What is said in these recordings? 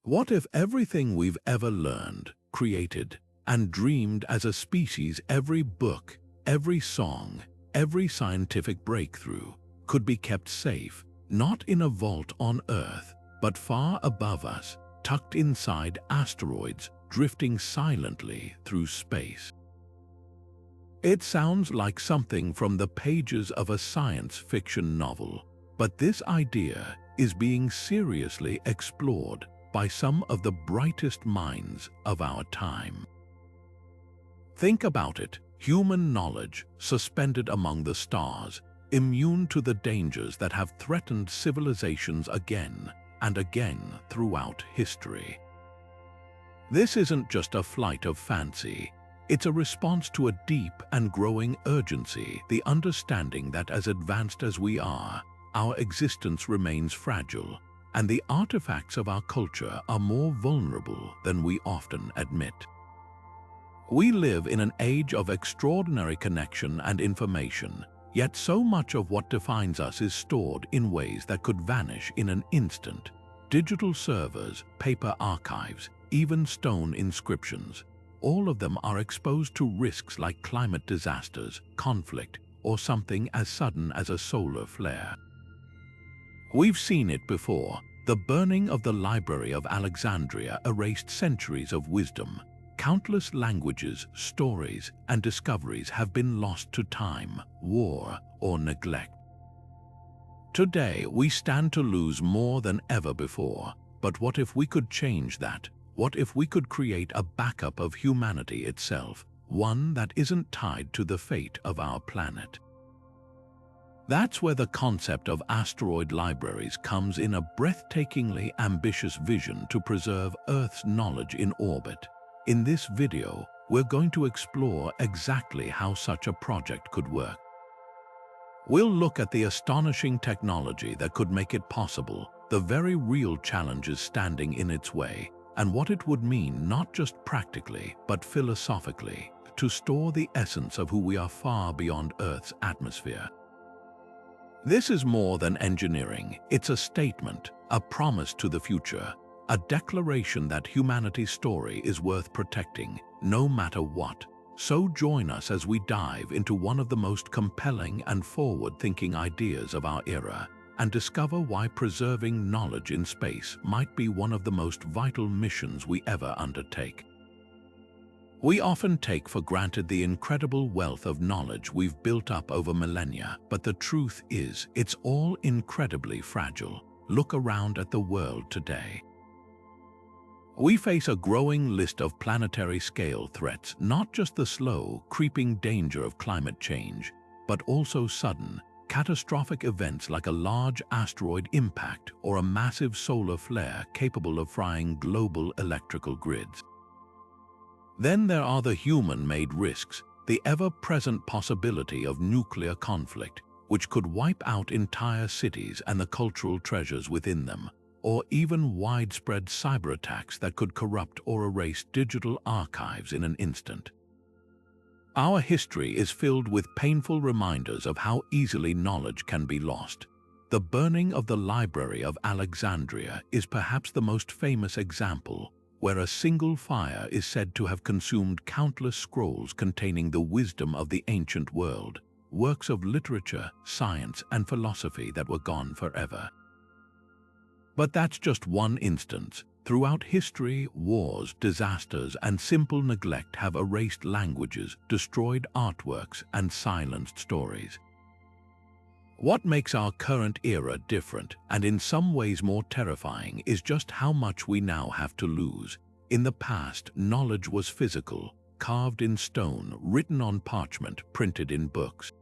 What if everything we've ever learned, created, and dreamed as a species, every book, every song, every scientific breakthrough, could be kept safe, not in a vault on Earth, but far above us, tucked inside asteroids, drifting silently through space? It sounds like something from the pages of a science fiction novel, but this idea is being seriously explored by some of the brightest minds of our time. Think about it: human knowledge suspended among the stars, immune to the dangers that have threatened civilizations again and again throughout history. This isn't just a flight of fancy. It's a response to a deep and growing urgency, the understanding that as advanced as we are, our existence remains fragile, and the artifacts of our culture are more vulnerable than we often admit. We live in an age of extraordinary connection and information, yet so much of what defines us is stored in ways that could vanish in an instant. Digital servers, paper archives, even stone inscriptions, all of them are exposed to risks like climate disasters, conflict, or something as sudden as a solar flare. We've seen it before. The burning of the Library of Alexandria erased centuries of wisdom. Countless languages, stories, and discoveries have been lost to time, war, or neglect. Today, we stand to lose more than ever before. But what if we could change that? What if we could create a backup of humanity itself, one that isn't tied to the fate of our planet? That's where the concept of asteroid libraries comes in, a breathtakingly ambitious vision to preserve Earth's knowledge in orbit. In this video, we're going to explore exactly how such a project could work. We'll look at the astonishing technology that could make it possible, the very real challenges standing in its way, and what it would mean not just practically, but philosophically, to store the essence of who we are far beyond Earth's atmosphere. This is more than engineering. It's a statement, a promise to the future, a declaration that humanity's story is worth protecting, no matter what. So join us as we dive into one of the most compelling and forward-thinking ideas of our era, and discover why preserving knowledge in space might be one of the most vital missions we ever undertake. We often take for granted the incredible wealth of knowledge we've built up over millennia, but the truth is, it's all incredibly fragile. Look around at the world today. We face a growing list of planetary-scale threats, not just the slow, creeping danger of climate change, but also sudden, catastrophic events like a large asteroid impact or a massive solar flare capable of frying global electrical grids. Then there are the human-made risks, the ever-present possibility of nuclear conflict, which could wipe out entire cities and the cultural treasures within them, or even widespread cyberattacks that could corrupt or erase digital archives in an instant. Our history is filled with painful reminders of how easily knowledge can be lost. The burning of the Library of Alexandria is perhaps the most famous example, where a single fire is said to have consumed countless scrolls containing the wisdom of the ancient world, works of literature, science, and philosophy that were gone forever. But that's just one instance. Throughout history, wars, disasters, and simple neglect have erased languages, destroyed artworks, and silenced stories. What makes our current era different, and in some ways more terrifying, is just how much we now have to lose. In the past, knowledge was physical, carved in stone, written on parchment, printed in books.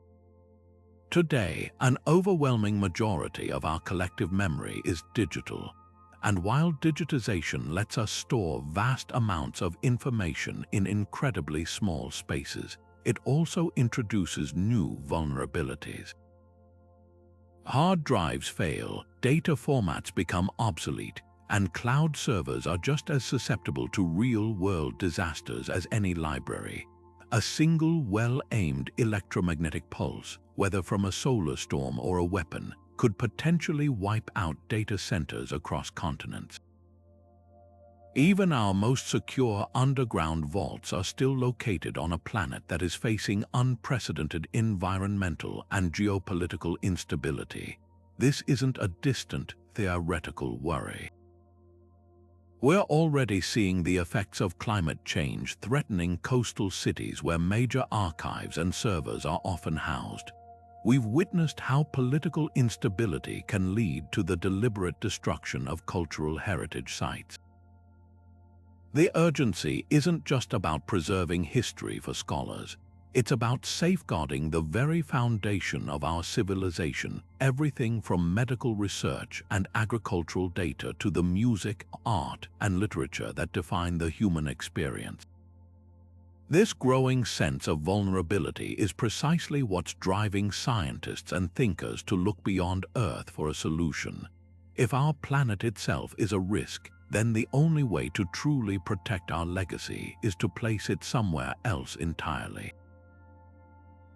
Today, an overwhelming majority of our collective memory is digital. And while digitization lets us store vast amounts of information in incredibly small spaces, it also introduces new vulnerabilities. Hard drives fail, data formats become obsolete, and cloud servers are just as susceptible to real-world disasters as any library. A single well-aimed electromagnetic pulse, whether from a solar storm or a weapon, could potentially wipe out data centers across continents. Even our most secure underground vaults are still located on a planet that is facing unprecedented environmental and geopolitical instability. This isn't a distant, theoretical worry. We're already seeing the effects of climate change threatening coastal cities where major archives and servers are often housed. We've witnessed how political instability can lead to the deliberate destruction of cultural heritage sites. The urgency isn't just about preserving history for scholars. It's about safeguarding the very foundation of our civilization, everything from medical research and agricultural data to the music, art, and literature that define the human experience. This growing sense of vulnerability is precisely what's driving scientists and thinkers to look beyond Earth for a solution. If our planet itself is a risk, then the only way to truly protect our legacy is to place it somewhere else entirely.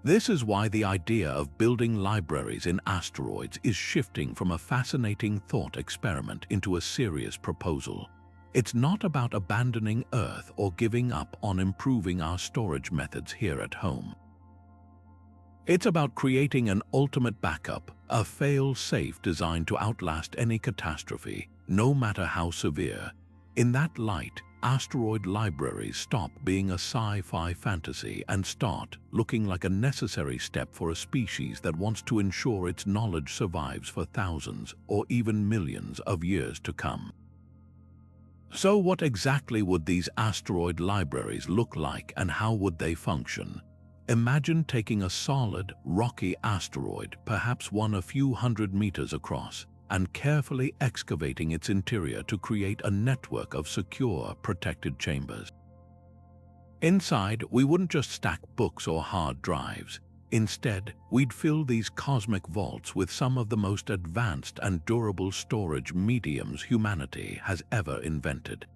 This is why the idea of building libraries in asteroids is shifting from a fascinating thought experiment into a serious proposal. It's not about abandoning Earth or giving up on improving our storage methods here at home. It's about creating an ultimate backup, a fail-safe designed to outlast any catastrophe, no matter how severe. In that light, asteroid libraries stop being a sci-fi fantasy and start looking like a necessary step for a species that wants to ensure its knowledge survives for thousands or even millions of years to come. So what exactly would these asteroid libraries look like and how would they function? Imagine taking a solid, rocky asteroid, perhaps one a few hundred meters across, and carefully excavating its interior to create a network of secure, protected chambers. Inside, we wouldn't just stack books or hard drives. Instead, we'd fill these cosmic vaults with some of the most advanced and durable storage mediums humanity has ever invented.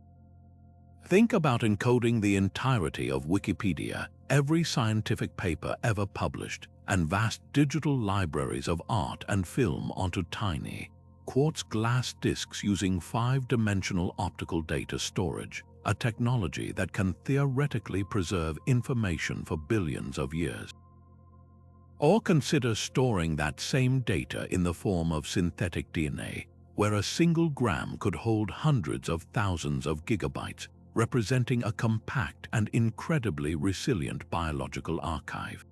Think about encoding the entirety of Wikipedia, every scientific paper ever published, and vast digital libraries of art and film onto tiny, quartz glass discs using 5-dimensional optical data storage, a technology that can theoretically preserve information for billions of years. Or consider storing that same data in the form of synthetic DNA, where a single gram could hold hundreds of thousands of gigabytes, representing a compact and incredibly resilient biological archive.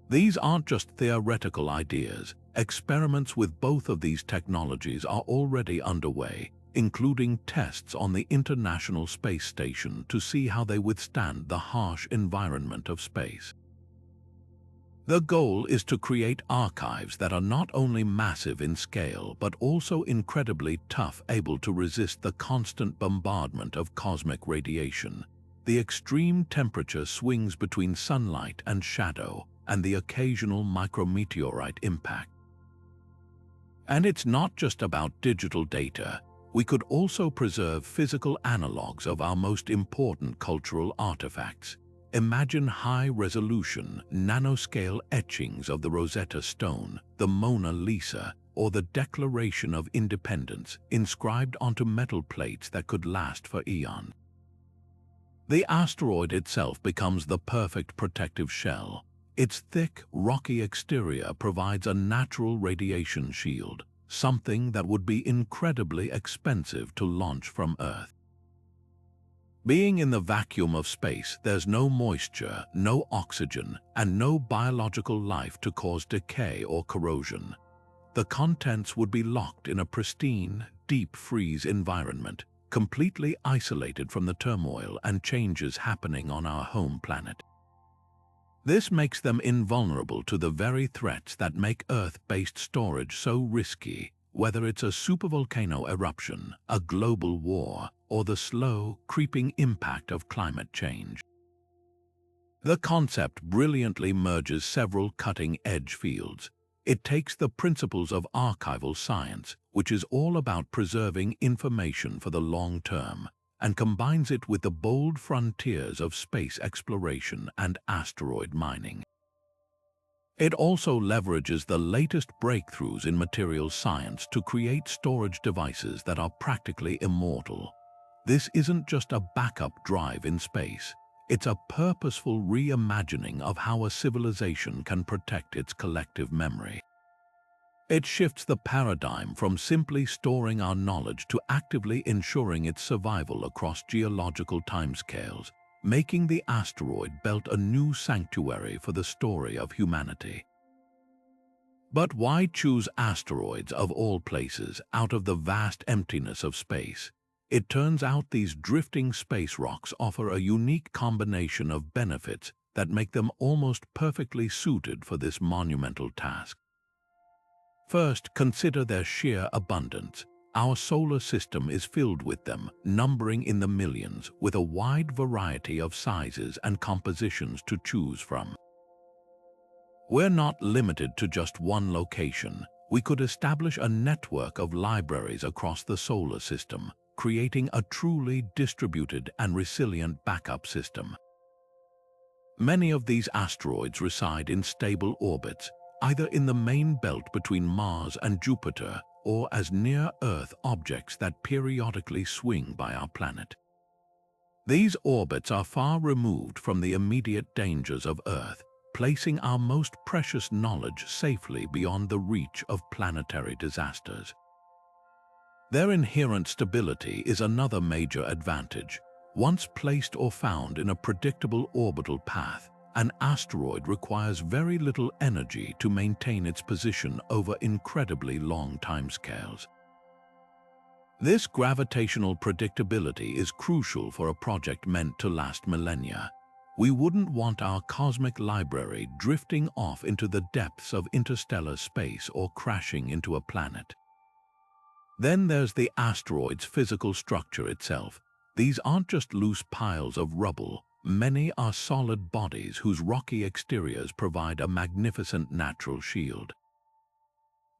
These aren't just theoretical ideas. Experiments with both of these technologies are already underway, including tests on the International Space Station to see how they withstand the harsh environment of space. The goal is to create archives that are not only massive in scale but also incredibly tough, able to resist the constant bombardment of cosmic radiation, the extreme temperature swings between sunlight and shadow, and the occasional micrometeorite impact. And it's not just about digital data. We could also preserve physical analogs of our most important cultural artifacts. Imagine high-resolution, nanoscale etchings of the Rosetta Stone, the Mona Lisa, or the Declaration of Independence inscribed onto metal plates that could last for eons. The asteroid itself becomes the perfect protective shell. Its thick, rocky exterior provides a natural radiation shield, something that would be incredibly expensive to launch from Earth. Being in the vacuum of space, there's no moisture, no oxygen, and no biological life to cause decay or corrosion. The contents would be locked in a pristine, deep freeze environment, completely isolated from the turmoil and changes happening on our home planet. This makes them invulnerable to the very threats that make Earth-based storage so risky, whether it's a supervolcano eruption, a global war, or the slow, creeping impact of climate change. The concept brilliantly merges several cutting-edge fields. It takes the principles of archival science, which is all about preserving information for the long term, and combines it with the bold frontiers of space exploration and asteroid mining. It also leverages the latest breakthroughs in materials science to create storage devices that are practically immortal. This isn't just a backup drive in space. It's a purposeful reimagining of how a civilization can protect its collective memory. It shifts the paradigm from simply storing our knowledge to actively ensuring its survival across geological timescales, making the asteroid belt a new sanctuary for the story of humanity. But why choose asteroids of all places out of the vast emptiness of space? It turns out these drifting space rocks offer a unique combination of benefits that make them almost perfectly suited for this monumental task. First, consider their sheer abundance. Our solar system is filled with them, numbering in the millions, with a wide variety of sizes and compositions to choose from. We're not limited to just one location. We could establish a network of libraries across the solar system, creating a truly distributed and resilient backup system. Many of these asteroids reside in stable orbits, either in the main belt between Mars and Jupiter or as near-Earth objects that periodically swing by our planet. These orbits are far removed from the immediate dangers of Earth, placing our most precious knowledge safely beyond the reach of planetary disasters. Their inherent stability is another major advantage. Once placed or found in a predictable orbital path, an asteroid requires very little energy to maintain its position over incredibly long timescales. This gravitational predictability is crucial for a project meant to last millennia. We wouldn't want our cosmic library drifting off into the depths of interstellar space or crashing into a planet. Then there's the asteroid's physical structure itself. These aren't just loose piles of rubble. Many are solid bodies whose rocky exteriors provide a magnificent natural shield.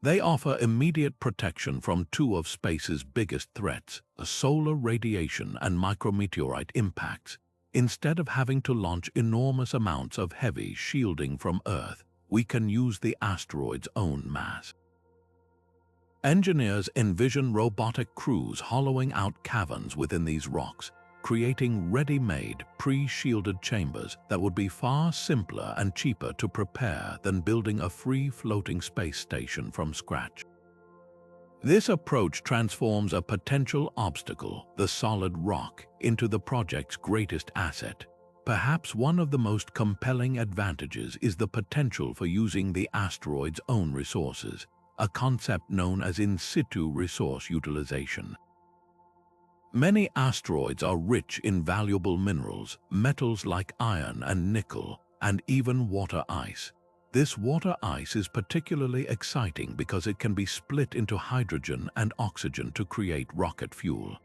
They offer immediate protection from two of space's biggest threats, solar radiation and micrometeorite impacts. Instead of having to launch enormous amounts of heavy shielding from Earth, we can use the asteroid's own mass. Engineers envision robotic crews hollowing out caverns within these rocks, creating ready-made, pre-shielded chambers that would be far simpler and cheaper to prepare than building a free-floating space station from scratch. This approach transforms a potential obstacle, the solid rock, into the project's greatest asset. Perhaps one of the most compelling advantages is the potential for using the asteroid's own resources, a concept known as in situ resource utilization. Many asteroids are rich in valuable minerals, metals like iron and nickel, and even water ice. This water ice is particularly exciting because it can be split into hydrogen and oxygen to create rocket fuel.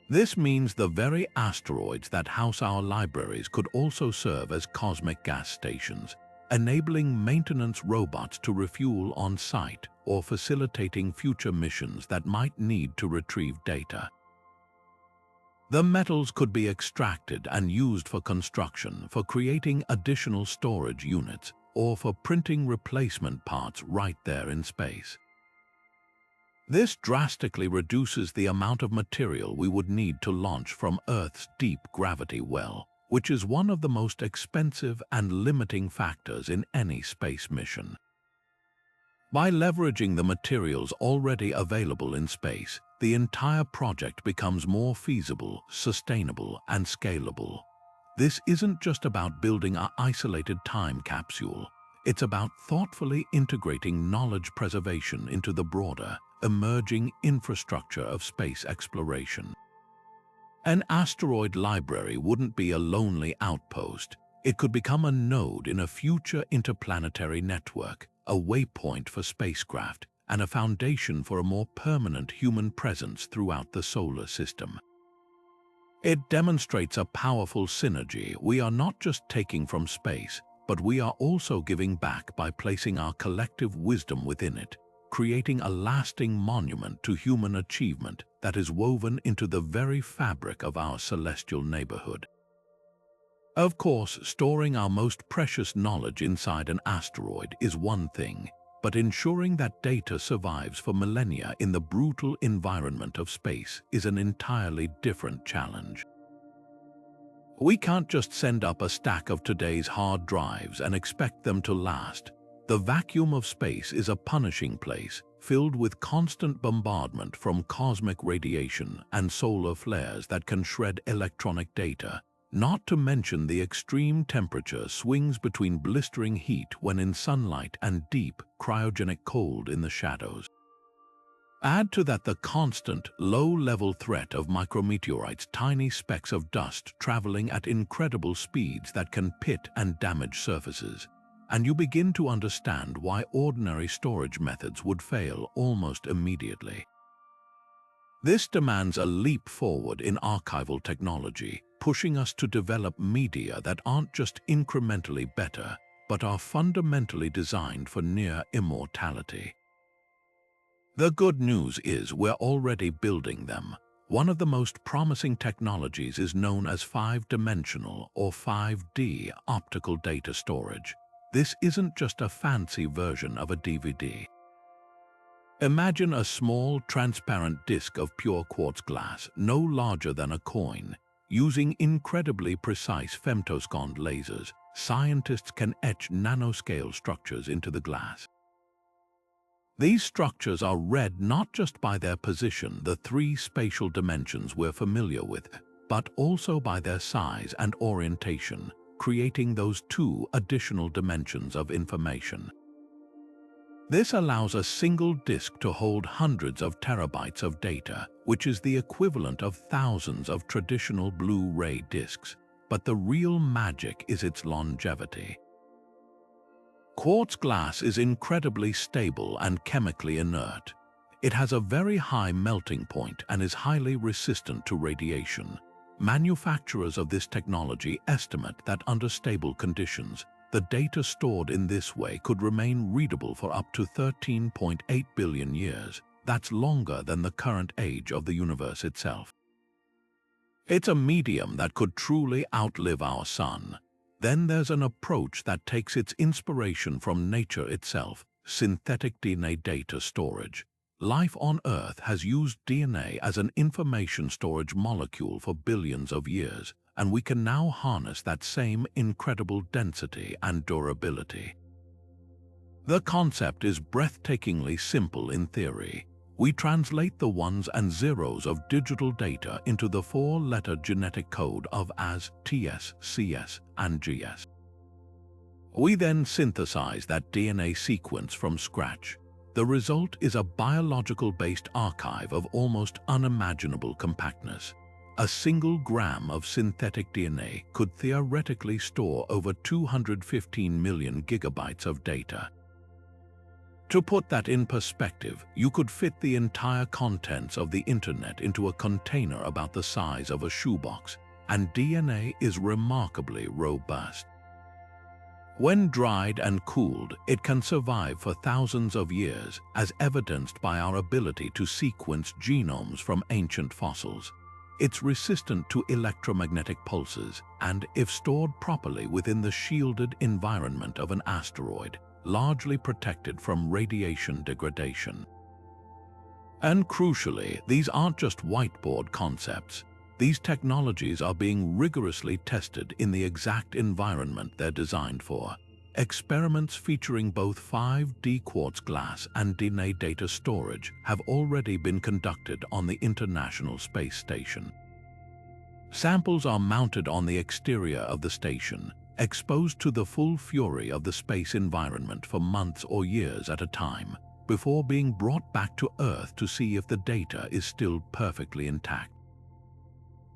This means the very asteroids that house our libraries could also serve as cosmic gas stations, enabling maintenance robots to refuel on site or facilitating future missions that might need to retrieve data. The metals could be extracted and used for construction, for creating additional storage units, or for printing replacement parts right there in space. This drastically reduces the amount of material we would need to launch from Earth's deep gravity well, which is one of the most expensive and limiting factors in any space mission. By leveraging the materials already available in space, the entire project becomes more feasible, sustainable, and scalable. This isn't just about building an isolated time capsule. It's about thoughtfully integrating knowledge preservation into the broader, emerging infrastructure of space exploration. An asteroid library wouldn't be a lonely outpost. It could become a node in a future interplanetary network, a waypoint for spacecraft, and a foundation for a more permanent human presence throughout the solar system. It demonstrates a powerful synergy. We are not just taking from space, but we are also giving back by placing our collective wisdom within it, creating a lasting monument to human achievement that is woven into the very fabric of our celestial neighborhood. Of course, storing our most precious knowledge inside an asteroid is one thing. but ensuring that data survives for millennia in the brutal environment of space is an entirely different challenge. We can't just send up a stack of today's hard drives and expect them to last. The vacuum of space is a punishing place, filled with constant bombardment from cosmic radiation and solar flares that can shred electronic data, not to mention the extreme temperature swings between blistering heat when in sunlight and deep, cryogenic cold in the shadows. Add to that the constant, low-level threat of micrometeorites, tiny specks of dust traveling at incredible speeds that can pit and damage surfaces, and you begin to understand why ordinary storage methods would fail almost immediately. This demands a leap forward in archival technology, pushing us to develop media that aren't just incrementally better, but are fundamentally designed for near immortality. The good news is we're already building them. One of the most promising technologies is known as 5-dimensional or 5D optical data storage. This isn't just a fancy version of a DVD. Imagine a small, transparent disk of pure quartz glass, no larger than a coin. Using incredibly precise femtosecond lasers, scientists can etch nanoscale structures into the glass. These structures are read not just by their position, the 3 spatial dimensions we're familiar with, but also by their size and orientation, creating those 2 additional dimensions of information. This allows a single disk to hold hundreds of terabytes of data, which is the equivalent of thousands of traditional Blu-ray discs. But the real magic is its longevity. Quartz glass is incredibly stable and chemically inert. It has a very high melting point and is highly resistant to radiation. Manufacturers of this technology estimate that under stable conditions, the data stored in this way could remain readable for up to 13.8 billion years. That's longer than the current age of the universe itself. It's a medium that could truly outlive our sun. Then there's an approach that takes its inspiration from nature itself, synthetic DNA data storage. Life on Earth has used DNA as an information storage molecule for billions of years, and we can now harness that same incredible density and durability. The concept is breathtakingly simple in theory. We translate the ones and zeros of digital data into the 4-letter genetic code of AS, TS, CS, and GS. We then synthesize that DNA sequence from scratch. The result is a biological-based archive of almost unimaginable compactness. A single gram of synthetic DNA could theoretically store over 215 million gigabytes of data. To put that in perspective, you could fit the entire contents of the internet into a container about the size of a shoebox, and DNA is remarkably robust. When dried and cooled, it can survive for thousands of years, as evidenced by our ability to sequence genomes from ancient fossils. It's resistant to electromagnetic pulses, and if stored properly within the shielded environment of an asteroid, largely protected from radiation degradation. And crucially, these aren't just whiteboard concepts. These technologies are being rigorously tested in the exact environment they're designed for. Experiments featuring both 5D quartz glass and DNA data storage have already been conducted on the International Space Station. Samples are mounted on the exterior of the station, exposed to the full fury of the space environment for months or years at a time, before being brought back to Earth to see if the data is still perfectly intact.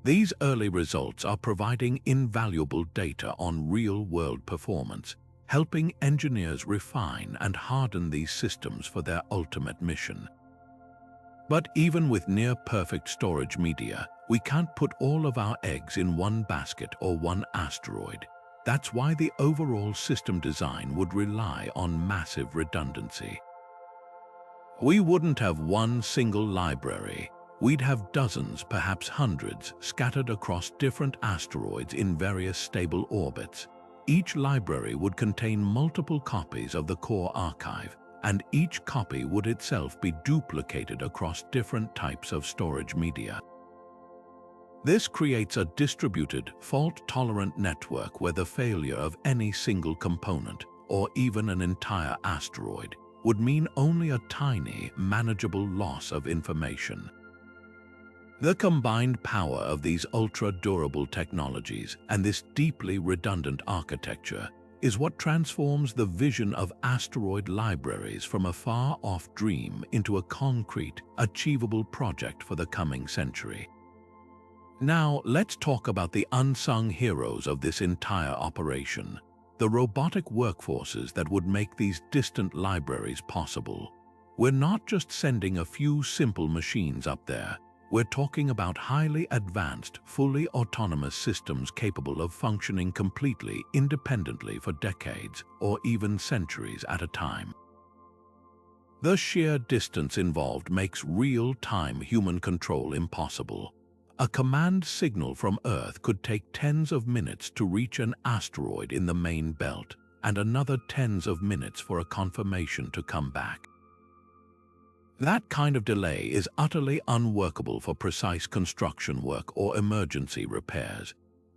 These early results are providing invaluable data on real-world performance, helping engineers refine and harden these systems for their ultimate mission. But even with near-perfect storage media, we can't put all of our eggs in one basket or one asteroid. That's why the overall system design would rely on massive redundancy. We wouldn't have one single library. We'd have dozens, perhaps hundreds, scattered across different asteroids in various stable orbits. Each library would contain multiple copies of the core archive, and each copy would itself be duplicated across different types of storage media. This creates a distributed, fault-tolerant network where the failure of any single component, or even an entire asteroid, would mean only a tiny, manageable loss of information. The combined power of these ultra-durable technologies and this deeply redundant architecture is what transforms the vision of asteroid libraries from a far-off dream into a concrete, achievable project for the coming century. Now, let's talk about the unsung heroes of this entire operation, the robotic workforces that would make these distant libraries possible. We're not just sending a few simple machines up there. We're talking about highly advanced, fully autonomous systems capable of functioning completely independently for decades or even centuries at a time. The sheer distance involved makes real-time human control impossible. A command signal from Earth could take tens of minutes to reach an asteroid in the main belt, and another tens of minutes for a confirmation to come back. That kind of delay is utterly unworkable for precise construction work or emergency repairs.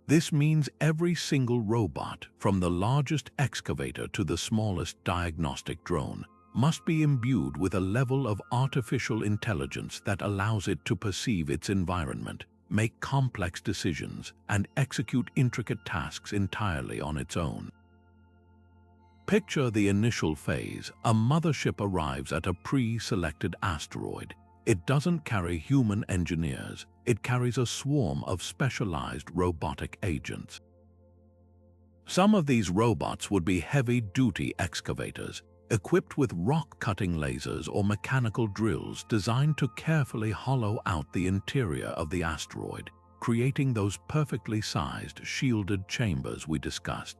This means every single robot, from the largest excavator to the smallest diagnostic drone, must be imbued with a level of artificial intelligence that allows it to perceive its environment, make complex decisions, and execute intricate tasks entirely on its own. Picture the initial phase. A mothership arrives at a pre-selected asteroid. It doesn't carry human engineers. It carries a swarm of specialized robotic agents. Some of these robots would be heavy-duty excavators, equipped with rock-cutting lasers or mechanical drills designed to carefully hollow out the interior of the asteroid, creating those perfectly sized, shielded chambers we discussed.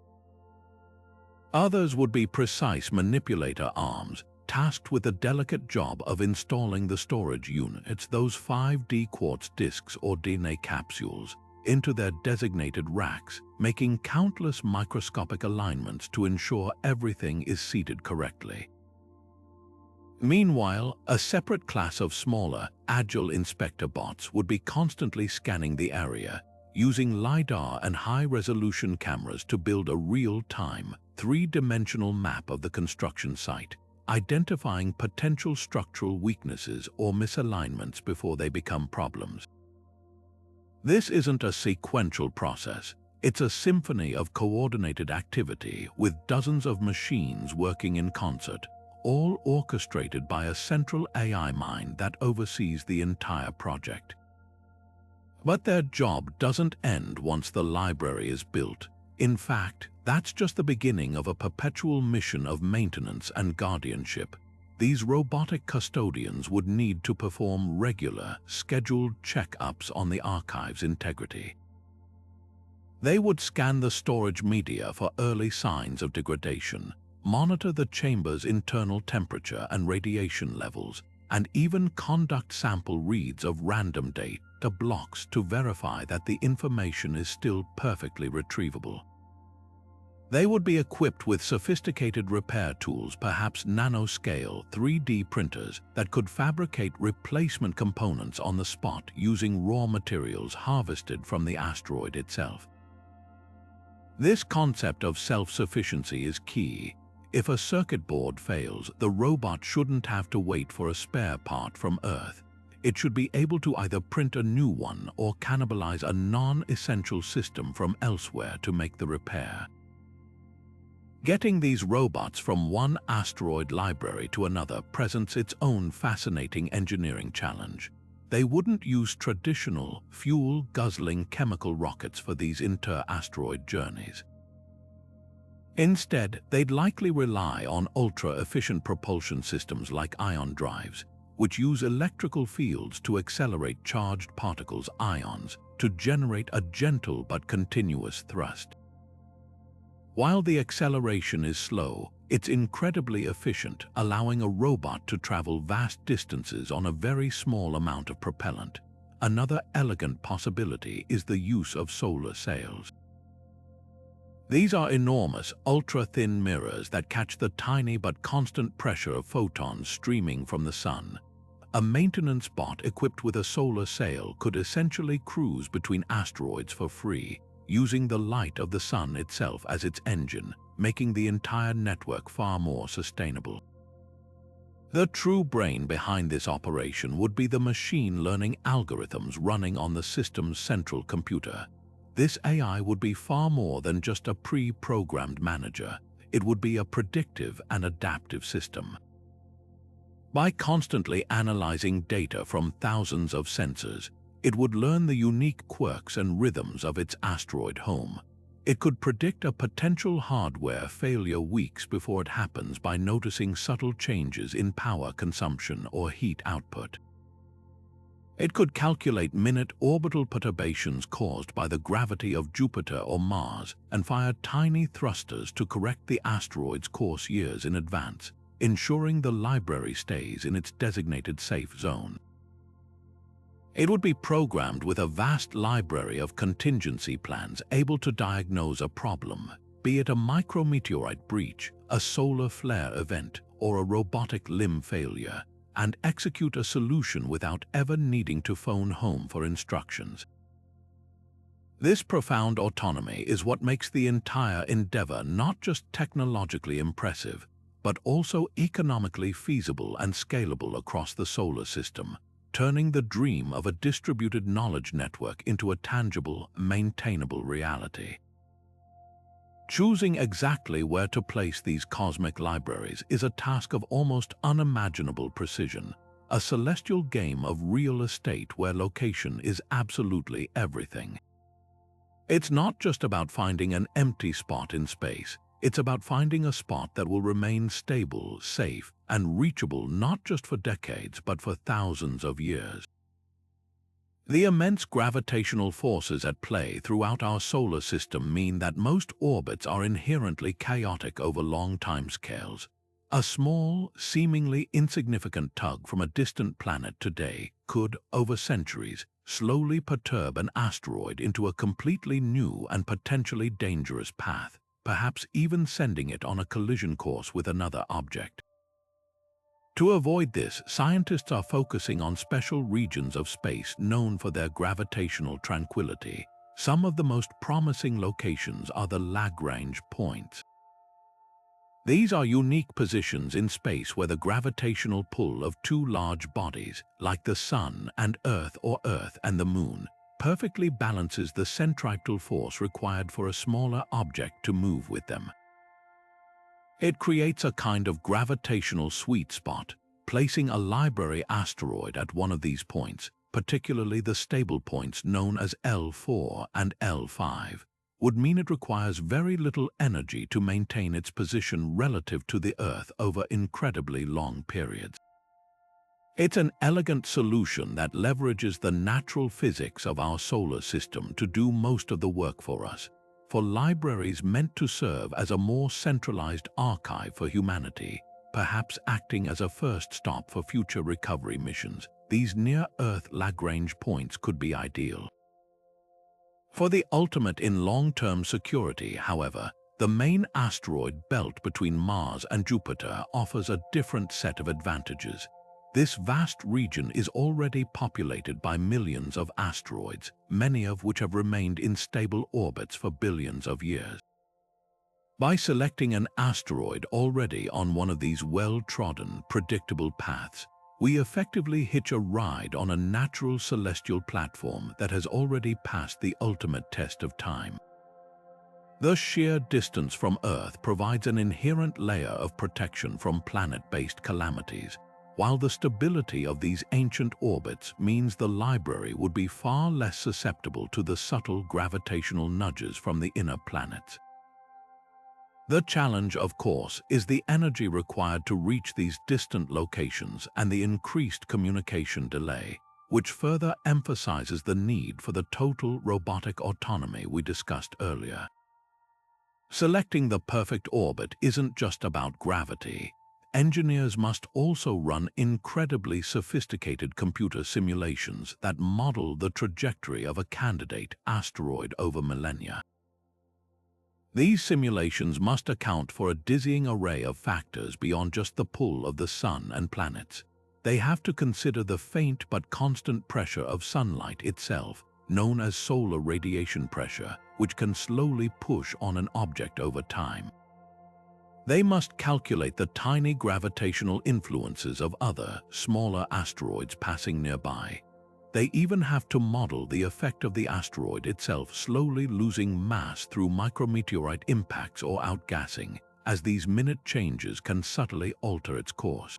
Others would be precise manipulator arms, tasked with the delicate job of installing the storage units, those 5D quartz disks or DNA capsules, into their designated racks, making countless microscopic alignments to ensure everything is seated correctly. Meanwhile, a separate class of smaller, agile inspector bots would be constantly scanning the area, using LiDAR and high-resolution cameras to build a real-time, three-dimensional map of the construction site, identifying potential structural weaknesses or misalignments before they become problems. This isn't a sequential process. It's a symphony of coordinated activity with dozens of machines working in concert, all orchestrated by a central AI mind that oversees the entire project. But their job doesn't end once the library is built. In fact, that's just the beginning of a perpetual mission of maintenance and guardianship. These robotic custodians would need to perform regular, scheduled checkups on the archive's integrity. They would scan the storage media for early signs of degradation, monitor the chamber's internal temperature and radiation levels, and even conduct sample reads of random data blocks to verify that the information is still perfectly retrievable. They would be equipped with sophisticated repair tools, perhaps nanoscale 3D printers that could fabricate replacement components on the spot using raw materials harvested from the asteroid itself. This concept of self-sufficiency is key. If a circuit board fails, the robot shouldn't have to wait for a spare part from Earth. It should be able to either print a new one or cannibalize a non-essential system from elsewhere to make the repair. Getting these robots from one asteroid library to another presents its own fascinating engineering challenge. They wouldn't use traditional, fuel-guzzling chemical rockets for these inter-asteroid journeys. Instead, they'd likely rely on ultra-efficient propulsion systems like ion drives, which use electrical fields to accelerate charged particles, ions, to generate a gentle but continuous thrust. While the acceleration is slow, it's incredibly efficient, allowing a robot to travel vast distances on a very small amount of propellant. Another elegant possibility is the use of solar sails. These are enormous, ultra-thin mirrors that catch the tiny but constant pressure of photons streaming from the sun. A maintenance bot equipped with a solar sail could essentially cruise between asteroids for free, using the light of the sun itself as its engine, making the entire network far more sustainable. The true brain behind this operation would be the machine learning algorithms running on the system's central computer. This AI would be far more than just a pre-programmed manager. It would be a predictive and adaptive system. By constantly analyzing data from thousands of sensors, it would learn the unique quirks and rhythms of its asteroid home. It could predict a potential hardware failure weeks before it happens by noticing subtle changes in power consumption or heat output. It could calculate minute orbital perturbations caused by the gravity of Jupiter or Mars and fire tiny thrusters to correct the asteroid's course years in advance, ensuring the library stays in its designated safe zone. It would be programmed with a vast library of contingency plans able to diagnose a problem, be it a micrometeorite breach, a solar flare event, or a robotic limb failure, and execute a solution without ever needing to phone home for instructions. This profound autonomy is what makes the entire endeavor not just technologically impressive, but also economically feasible and scalable across the solar system, turning the dream of a distributed knowledge network into a tangible, maintainable reality. Choosing exactly where to place these cosmic libraries is a task of almost unimaginable precision, a celestial game of real estate where location is absolutely everything. It's not just about finding an empty spot in space. It's about finding a spot that will remain stable, safe, and reachable not just for decades but for thousands of years. The immense gravitational forces at play throughout our solar system mean that most orbits are inherently chaotic over long timescales. A small, seemingly insignificant tug from a distant planet today could, over centuries, slowly perturb an asteroid into a completely new and potentially dangerous path, perhaps even sending it on a collision course with another object. To avoid this, scientists are focusing on special regions of space known for their gravitational tranquility. Some of the most promising locations are the Lagrange points. These are unique positions in space where the gravitational pull of two large bodies, like the Sun and Earth or Earth and the Moon, perfectly balances the centripetal force required for a smaller object to move with them. It creates a kind of gravitational sweet spot. Placing a library asteroid at one of these points, particularly the stable points known as L4 and L5, would mean it requires very little energy to maintain its position relative to the Earth over incredibly long periods. It's an elegant solution that leverages the natural physics of our solar system to do most of the work for us. For libraries meant to serve as a more centralized archive for humanity, perhaps acting as a first stop for future recovery missions, these near-Earth Lagrange points could be ideal. For the ultimate in long-term security, however, the main asteroid belt between Mars and Jupiter offers a different set of advantages. This vast region is already populated by millions of asteroids, many of which have remained in stable orbits for billions of years. By selecting an asteroid already on one of these well-trodden, predictable paths, we effectively hitch a ride on a natural celestial platform that has already passed the ultimate test of time. The sheer distance from Earth provides an inherent layer of protection from planet-based calamities, while the stability of these ancient orbits means the library would be far less susceptible to the subtle gravitational nudges from the inner planets. The challenge, of course, is the energy required to reach these distant locations and the increased communication delay, which further emphasizes the need for the total robotic autonomy we discussed earlier. Selecting the perfect orbit isn't just about gravity. Engineers must also run incredibly sophisticated computer simulations that model the trajectory of a candidate asteroid over millennia. These simulations must account for a dizzying array of factors beyond just the pull of the sun and planets. They have to consider the faint but constant pressure of sunlight itself, known as solar radiation pressure, which can slowly push on an object over time. They must calculate the tiny gravitational influences of other, smaller asteroids passing nearby. They even have to model the effect of the asteroid itself slowly losing mass through micrometeorite impacts or outgassing, as these minute changes can subtly alter its course.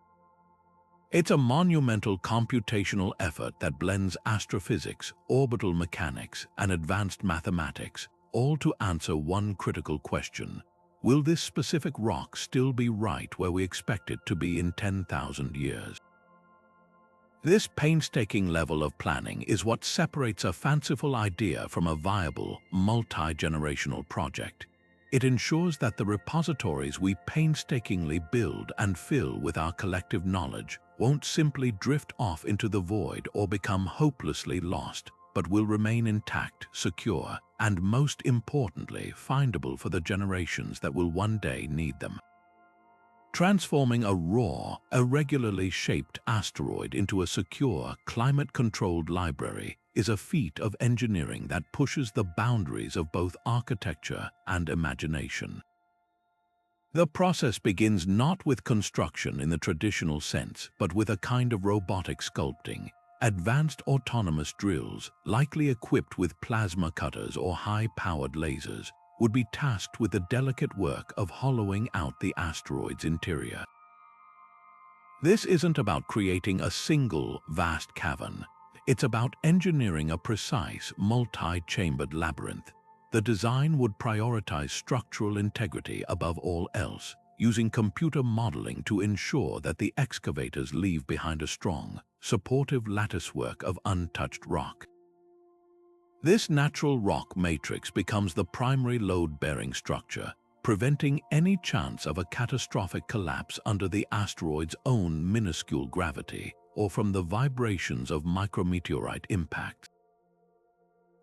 It's a monumental computational effort that blends astrophysics, orbital mechanics, and advanced mathematics, all to answer one critical question: will this specific rock still be right where we expect it to be in 10,000 years? This painstaking level of planning is what separates a fanciful idea from a viable, multi-generational project. It ensures that the repositories we painstakingly build and fill with our collective knowledge won't simply drift off into the void or become hopelessly lost, but will remain intact, secure, and most importantly, findable for the generations that will one day need them. Transforming a raw, irregularly shaped asteroid into a secure, climate-controlled library is a feat of engineering that pushes the boundaries of both architecture and imagination. The process begins not with construction in the traditional sense, but with a kind of robotic sculpting. Advanced autonomous drills, likely equipped with plasma cutters or high-powered lasers, would be tasked with the delicate work of hollowing out the asteroid's interior. This isn't about creating a single, vast cavern. It's about engineering a precise, multi-chambered labyrinth. The design would prioritize structural integrity above all else, using computer modeling to ensure that the excavators leave behind a strong, supportive latticework of untouched rock. This natural rock matrix becomes the primary load-bearing structure, preventing any chance of a catastrophic collapse under the asteroid's own minuscule gravity or from the vibrations of micrometeorite impacts.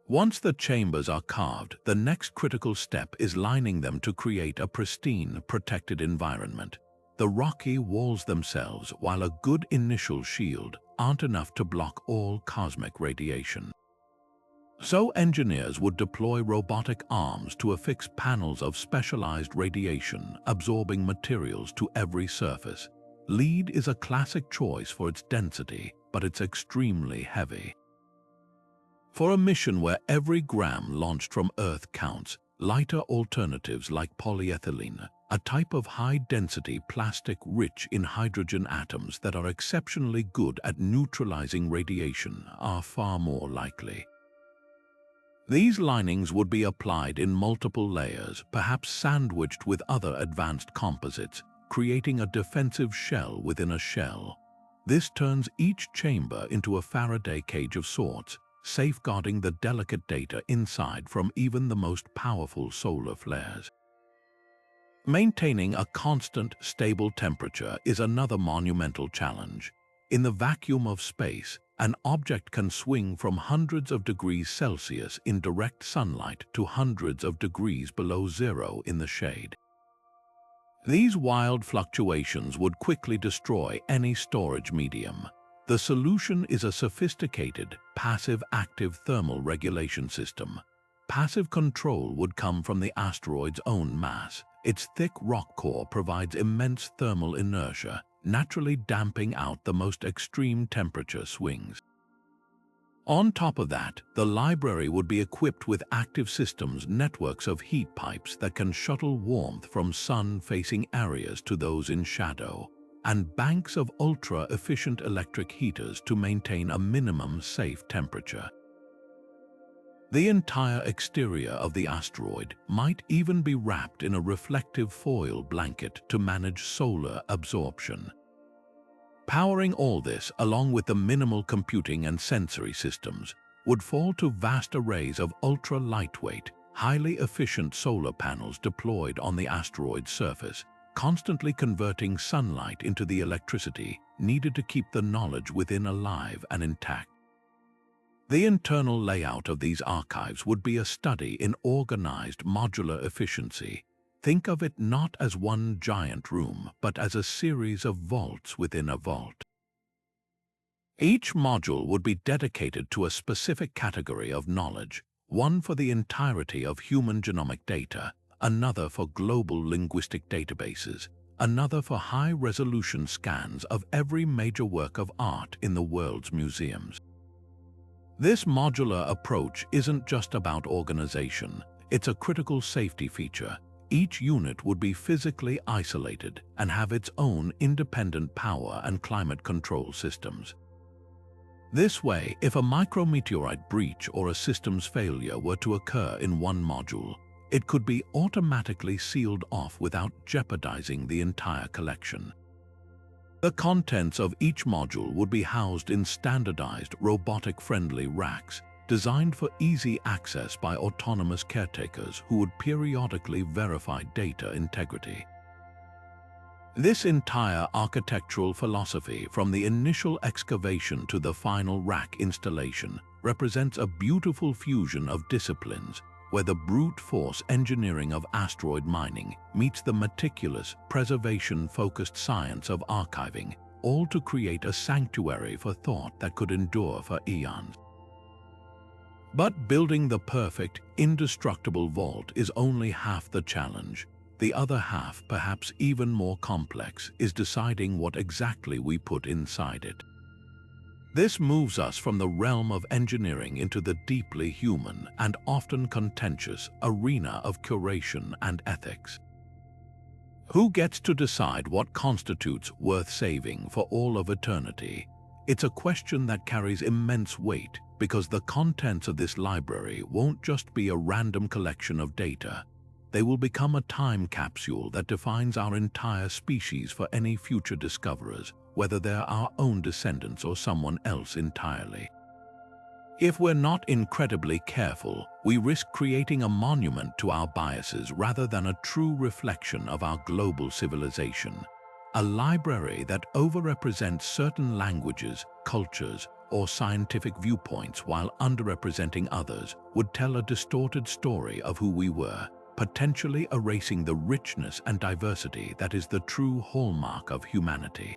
Once the chambers are carved, the next critical step is lining them to create a pristine, protected environment. The rocky walls themselves, while a good initial shield, aren't enough to block all cosmic radiation. So engineers would deploy robotic arms to affix panels of specialized radiation-absorbing materials to every surface. Lead is a classic choice for its density, but it's extremely heavy. For a mission where every gram launched from Earth counts, lighter alternatives like polyethylene, a type of high-density plastic rich in hydrogen atoms that are exceptionally good at neutralizing radiation, are far more likely. These linings would be applied in multiple layers, perhaps sandwiched with other advanced composites, creating a defensive shell within a shell. This turns each chamber into a Faraday cage of sorts, safeguarding the delicate data inside from even the most powerful solar flares. Maintaining a constant, stable temperature is another monumental challenge. In the vacuum of space, an object can swing from hundreds of degrees Celsius in direct sunlight to hundreds of degrees below zero in the shade. These wild fluctuations would quickly destroy any storage medium. The solution is a sophisticated, passive-active thermal regulation system. Passive control would come from the asteroid's own mass. Its thick rock core provides immense thermal inertia, naturally damping out the most extreme temperature swings. On top of that, the library would be equipped with active systems, networks of heat pipes that can shuttle warmth from sun-facing areas to those in shadow, and banks of ultra-efficient electric heaters to maintain a minimum safe temperature. The entire exterior of the asteroid might even be wrapped in a reflective foil blanket to manage solar absorption. Powering all this, along with the minimal computing and sensory systems, would fall to vast arrays of ultra-lightweight, highly efficient solar panels deployed on the asteroid's surface, constantly converting sunlight into the electricity needed to keep the knowledge within alive and intact. The internal layout of these archives would be a study in organized modular efficiency. Think of it not as one giant room, but as a series of vaults within a vault. Each module would be dedicated to a specific category of knowledge, one for the entirety of human genomic data, another for global linguistic databases, another for high-resolution scans of every major work of art in the world's museums. This modular approach isn't just about organization, it's a critical safety feature. Each unit would be physically isolated and have its own independent power and climate control systems. This way, if a micrometeorite breach or a systems failure were to occur in one module, it could be automatically sealed off without jeopardizing the entire collection. The contents of each module would be housed in standardized, robotic-friendly racks, designed for easy access by autonomous caretakers who would periodically verify data integrity. This entire architectural philosophy, from the initial excavation to the final rack installation, represents a beautiful fusion of disciplines, where the brute force engineering of asteroid mining meets the meticulous, preservation-focused science of archiving, all to create a sanctuary for thought that could endure for eons. But building the perfect, indestructible vault is only half the challenge. The other half, perhaps even more complex, is deciding what exactly we put inside it. This moves us from the realm of engineering into the deeply human and often contentious arena of curation and ethics. Who gets to decide what constitutes worth saving for all of eternity? It's a question that carries immense weight, because the contents of this library won't just be a random collection of data. They will become a time capsule that defines our entire species for any future discoverers, whether they're our own descendants or someone else entirely. If we're not incredibly careful, we risk creating a monument to our biases rather than a true reflection of our global civilization. A library that overrepresents certain languages, cultures, or scientific viewpoints while underrepresenting others would tell a distorted story of who we were, potentially erasing the richness and diversity that is the true hallmark of humanity.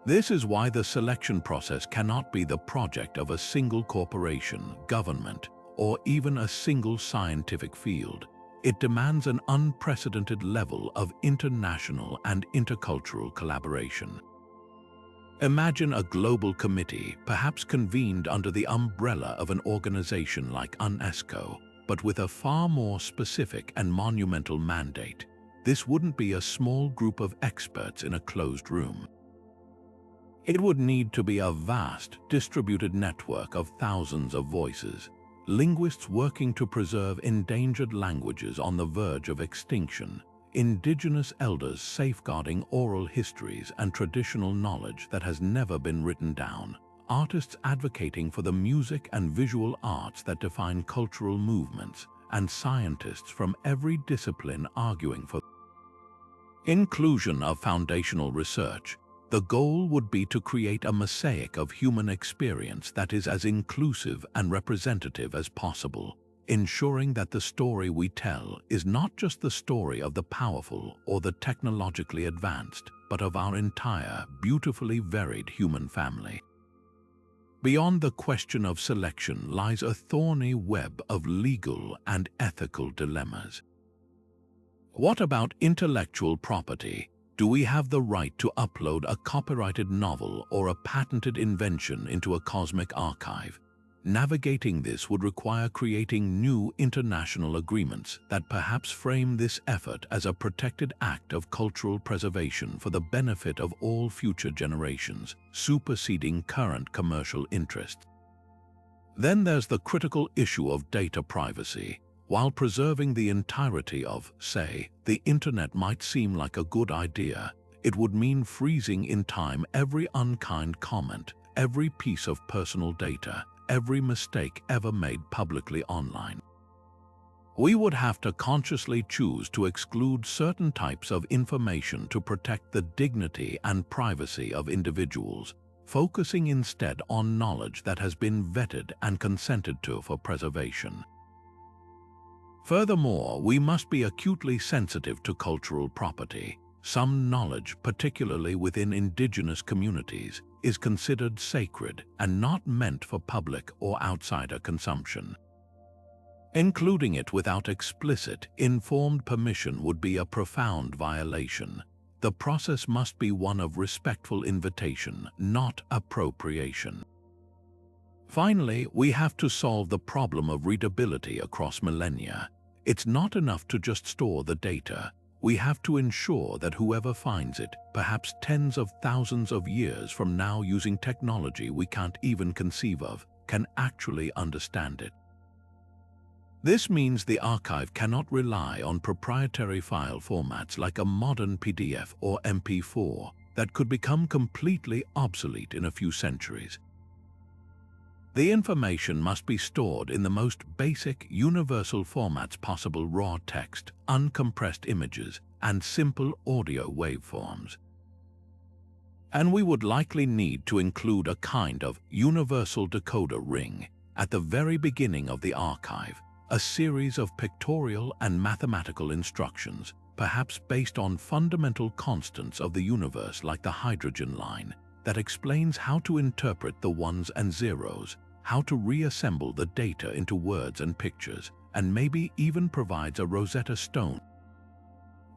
This is why the selection process cannot be the project of a single corporation, government, or even a single scientific field. It demands an unprecedented level of international and intercultural collaboration. Imagine a global committee, perhaps convened under the umbrella of an organization like UNESCO, but with a far more specific and monumental mandate. This wouldn't be a small group of experts in a closed room. It would need to be a vast, distributed network of thousands of voices, linguists working to preserve endangered languages on the verge of extinction, indigenous elders safeguarding oral histories and traditional knowledge that has never been written down, artists advocating for the music and visual arts that define cultural movements, and scientists from every discipline arguing for inclusion of foundational research. The goal would be to create a mosaic of human experience that is as inclusive and representative as possible, ensuring that the story we tell is not just the story of the powerful or the technologically advanced, but of our entire, beautifully varied human family. Beyond the question of selection lies a thorny web of legal and ethical dilemmas. What about intellectual property? Do we have the right to upload a copyrighted novel or a patented invention into a cosmic archive? Navigating this would require creating new international agreements that perhaps frame this effort as a protected act of cultural preservation for the benefit of all future generations, superseding current commercial interests. Then there's the critical issue of data privacy. While preserving the entirety of, say, the internet might seem like a good idea, it would mean freezing in time every unkind comment, every piece of personal data, every mistake ever made publicly online. We would have to consciously choose to exclude certain types of information to protect the dignity and privacy of individuals. focusing instead on knowledge that has been vetted and consented to for preservation. Furthermore, we must be acutely sensitive to cultural property. Some knowledge, particularly within indigenous communities, is considered sacred and not meant for public or outsider consumption. Including it without explicit, informed permission would be a profound violation. The process must be one of respectful invitation, not appropriation. Finally, we have to solve the problem of readability across millennia. It's not enough to just store the data. We have to ensure that whoever finds it, perhaps tens of thousands of years from now using technology we can't even conceive of, can actually understand it. This means the archive cannot rely on proprietary file formats like a modern PDF or MP4 that could become completely obsolete in a few centuries. The information must be stored in the most basic, universal formats possible: raw text, uncompressed images, and simple audio waveforms. And we would likely need to include a kind of universal decoder ring at the very beginning of the archive, a series of pictorial and mathematical instructions, perhaps based on fundamental constants of the universe like the hydrogen line, that explains how to interpret the ones and zeros, how to reassemble the data into words and pictures, and maybe even provides a Rosetta Stone.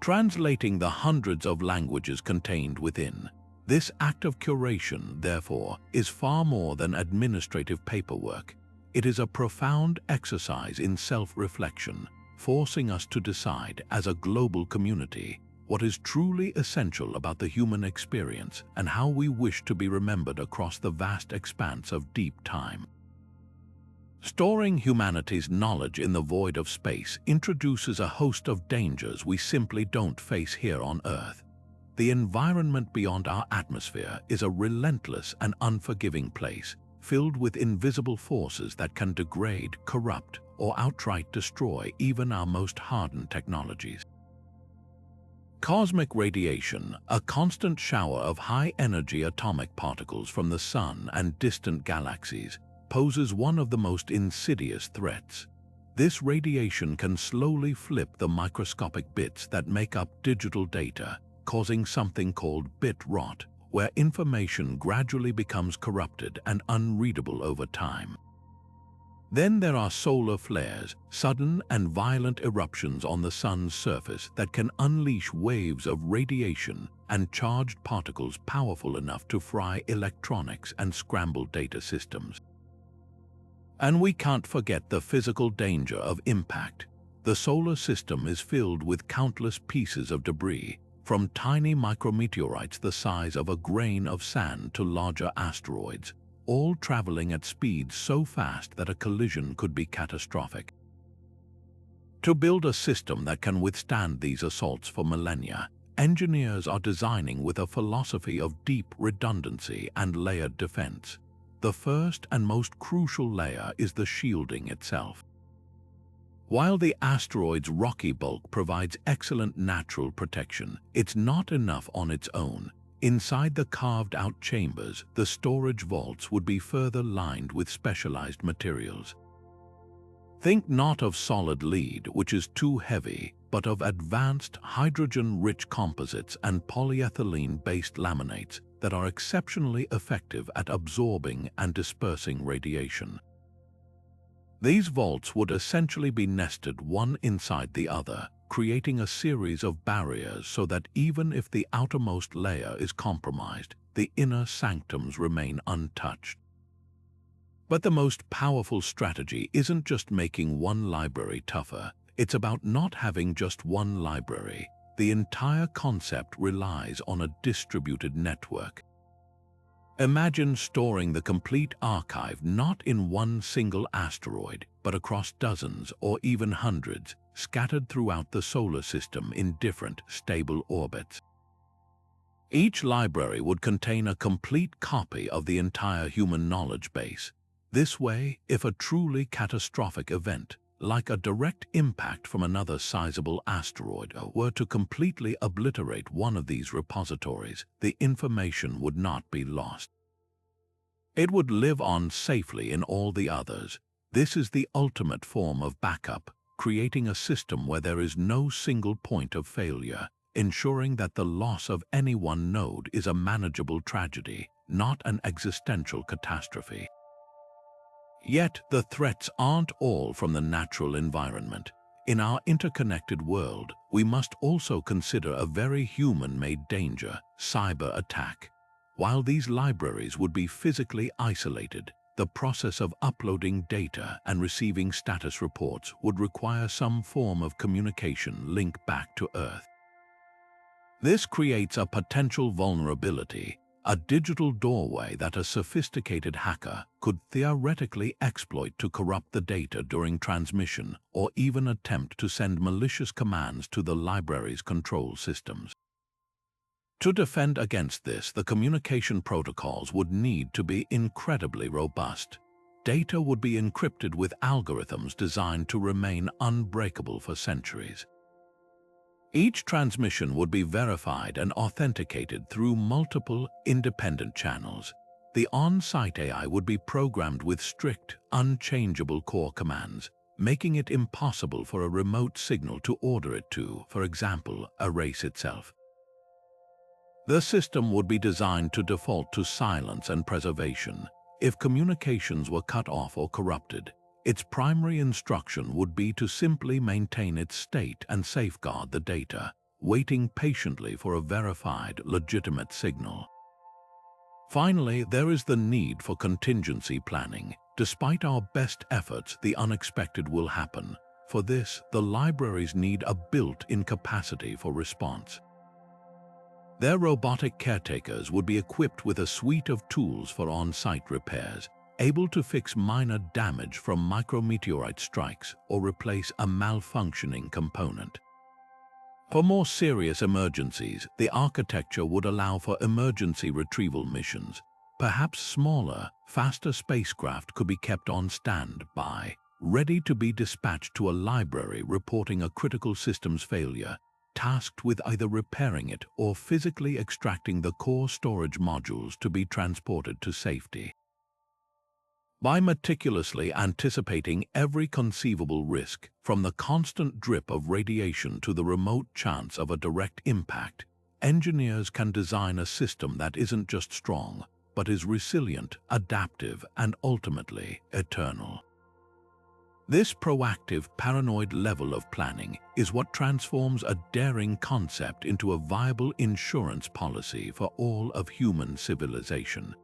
Translating the hundreds of languages contained within, this act of curation, therefore, is far more than administrative paperwork. It is a profound exercise in self-reflection, forcing us to decide as a global community what is truly essential about the human experience and how we wish to be remembered across the vast expanse of deep time. Storing humanity's knowledge in the void of space introduces a host of dangers we simply don't face here on Earth. The environment beyond our atmosphere is a relentless and unforgiving place, filled with invisible forces that can degrade, corrupt, or outright destroy even our most hardened technologies. Cosmic radiation, a constant shower of high-energy atomic particles from the Sun and distant galaxies, poses one of the most insidious threats. This radiation can slowly flip the microscopic bits that make up digital data, causing something called bit rot, where information gradually becomes corrupted and unreadable over time. Then there are solar flares, sudden and violent eruptions on the Sun's surface that can unleash waves of radiation and charged particles powerful enough to fry electronics and scramble data systems. And we can't forget the physical danger of impact. The solar system is filled with countless pieces of debris, from tiny micrometeorites the size of a grain of sand to larger asteroids, all traveling at speeds so fast that a collision could be catastrophic. To build a system that can withstand these assaults for millennia, engineers are designing with a philosophy of deep redundancy and layered defense. The first and most crucial layer is the shielding itself. While the asteroid's rocky bulk provides excellent natural protection, it's not enough on its own. Inside the carved-out chambers, the storage vaults would be further lined with specialized materials. Think not of solid lead, which is too heavy, but of advanced hydrogen-rich composites and polyethylene-based laminates that are exceptionally effective at absorbing and dispersing radiation. These vaults would essentially be nested one inside the other, creating a series of barriers so that even if the outermost layer is compromised, the inner sanctums remain untouched. But the most powerful strategy isn't just making one library tougher. It's about not having just one library. The entire concept relies on a distributed network. Imagine storing the complete archive not in one single asteroid, but across dozens or even hundreds, scattered throughout the solar system in different, stable orbits. Each library would contain a complete copy of the entire human knowledge base. This way, if a truly catastrophic event, like a direct impact from another sizable asteroid, were to completely obliterate one of these repositories, the information would not be lost. It would live on safely in all the others. This is the ultimate form of backup, creating a system where there is no single point of failure, ensuring that the loss of any one node is a manageable tragedy, not an existential catastrophe. Yet the threats aren't all from the natural environment. In our interconnected world, we must also consider a very human-made danger: cyber attack. While these libraries would be physically isolated, the process of uploading data and receiving status reports would require some form of communication link back to Earth. This creates a potential vulnerability, a digital doorway that a sophisticated hacker could theoretically exploit to corrupt the data during transmission or even attempt to send malicious commands to the library's control systems. To defend against this, the communication protocols would need to be incredibly robust. Data would be encrypted with algorithms designed to remain unbreakable for centuries. Each transmission would be verified and authenticated through multiple independent channels. The on-site AI would be programmed with strict, unchangeable core commands, making it impossible for a remote signal to order it to, for example, erase itself. The system would be designed to default to silence and preservation. If communications were cut off or corrupted, its primary instruction would be to simply maintain its state and safeguard the data, waiting patiently for a verified, legitimate signal. Finally, there is the need for contingency planning. Despite our best efforts, the unexpected will happen. For this, the libraries need a built-in capacity for response. Their robotic caretakers would be equipped with a suite of tools for on-site repairs, able to fix minor damage from micrometeorite strikes or replace a malfunctioning component. For more serious emergencies, the architecture would allow for emergency retrieval missions. Perhaps smaller, faster spacecraft could be kept on standby, ready to be dispatched to a library reporting a critical systems failure, tasked with either repairing it or physically extracting the core storage modules to be transported to safety. By meticulously anticipating every conceivable risk, from the constant drip of radiation to the remote chance of a direct impact, engineers can design a system that isn't just strong, but is resilient, adaptive, and ultimately eternal. This proactive, paranoid level of planning is what transforms a daring concept into a viable insurance policy for all of human civilization.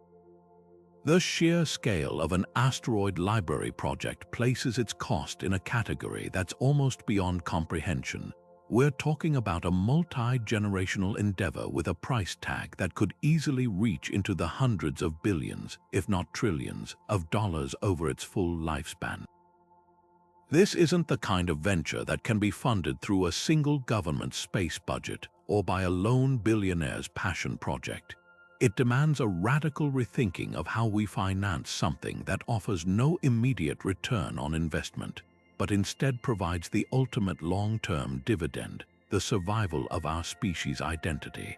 The sheer scale of an asteroid library project places its cost in a category that's almost beyond comprehension. We're talking about a multi-generational endeavor with a price tag that could easily reach into the hundreds of billions, if not trillions, of dollars over its full lifespan. This isn't the kind of venture that can be funded through a single government space budget or by a lone billionaire's passion project. It demands a radical rethinking of how we finance something that offers no immediate return on investment, but instead provides the ultimate long-term dividend: the survival of our species' identity.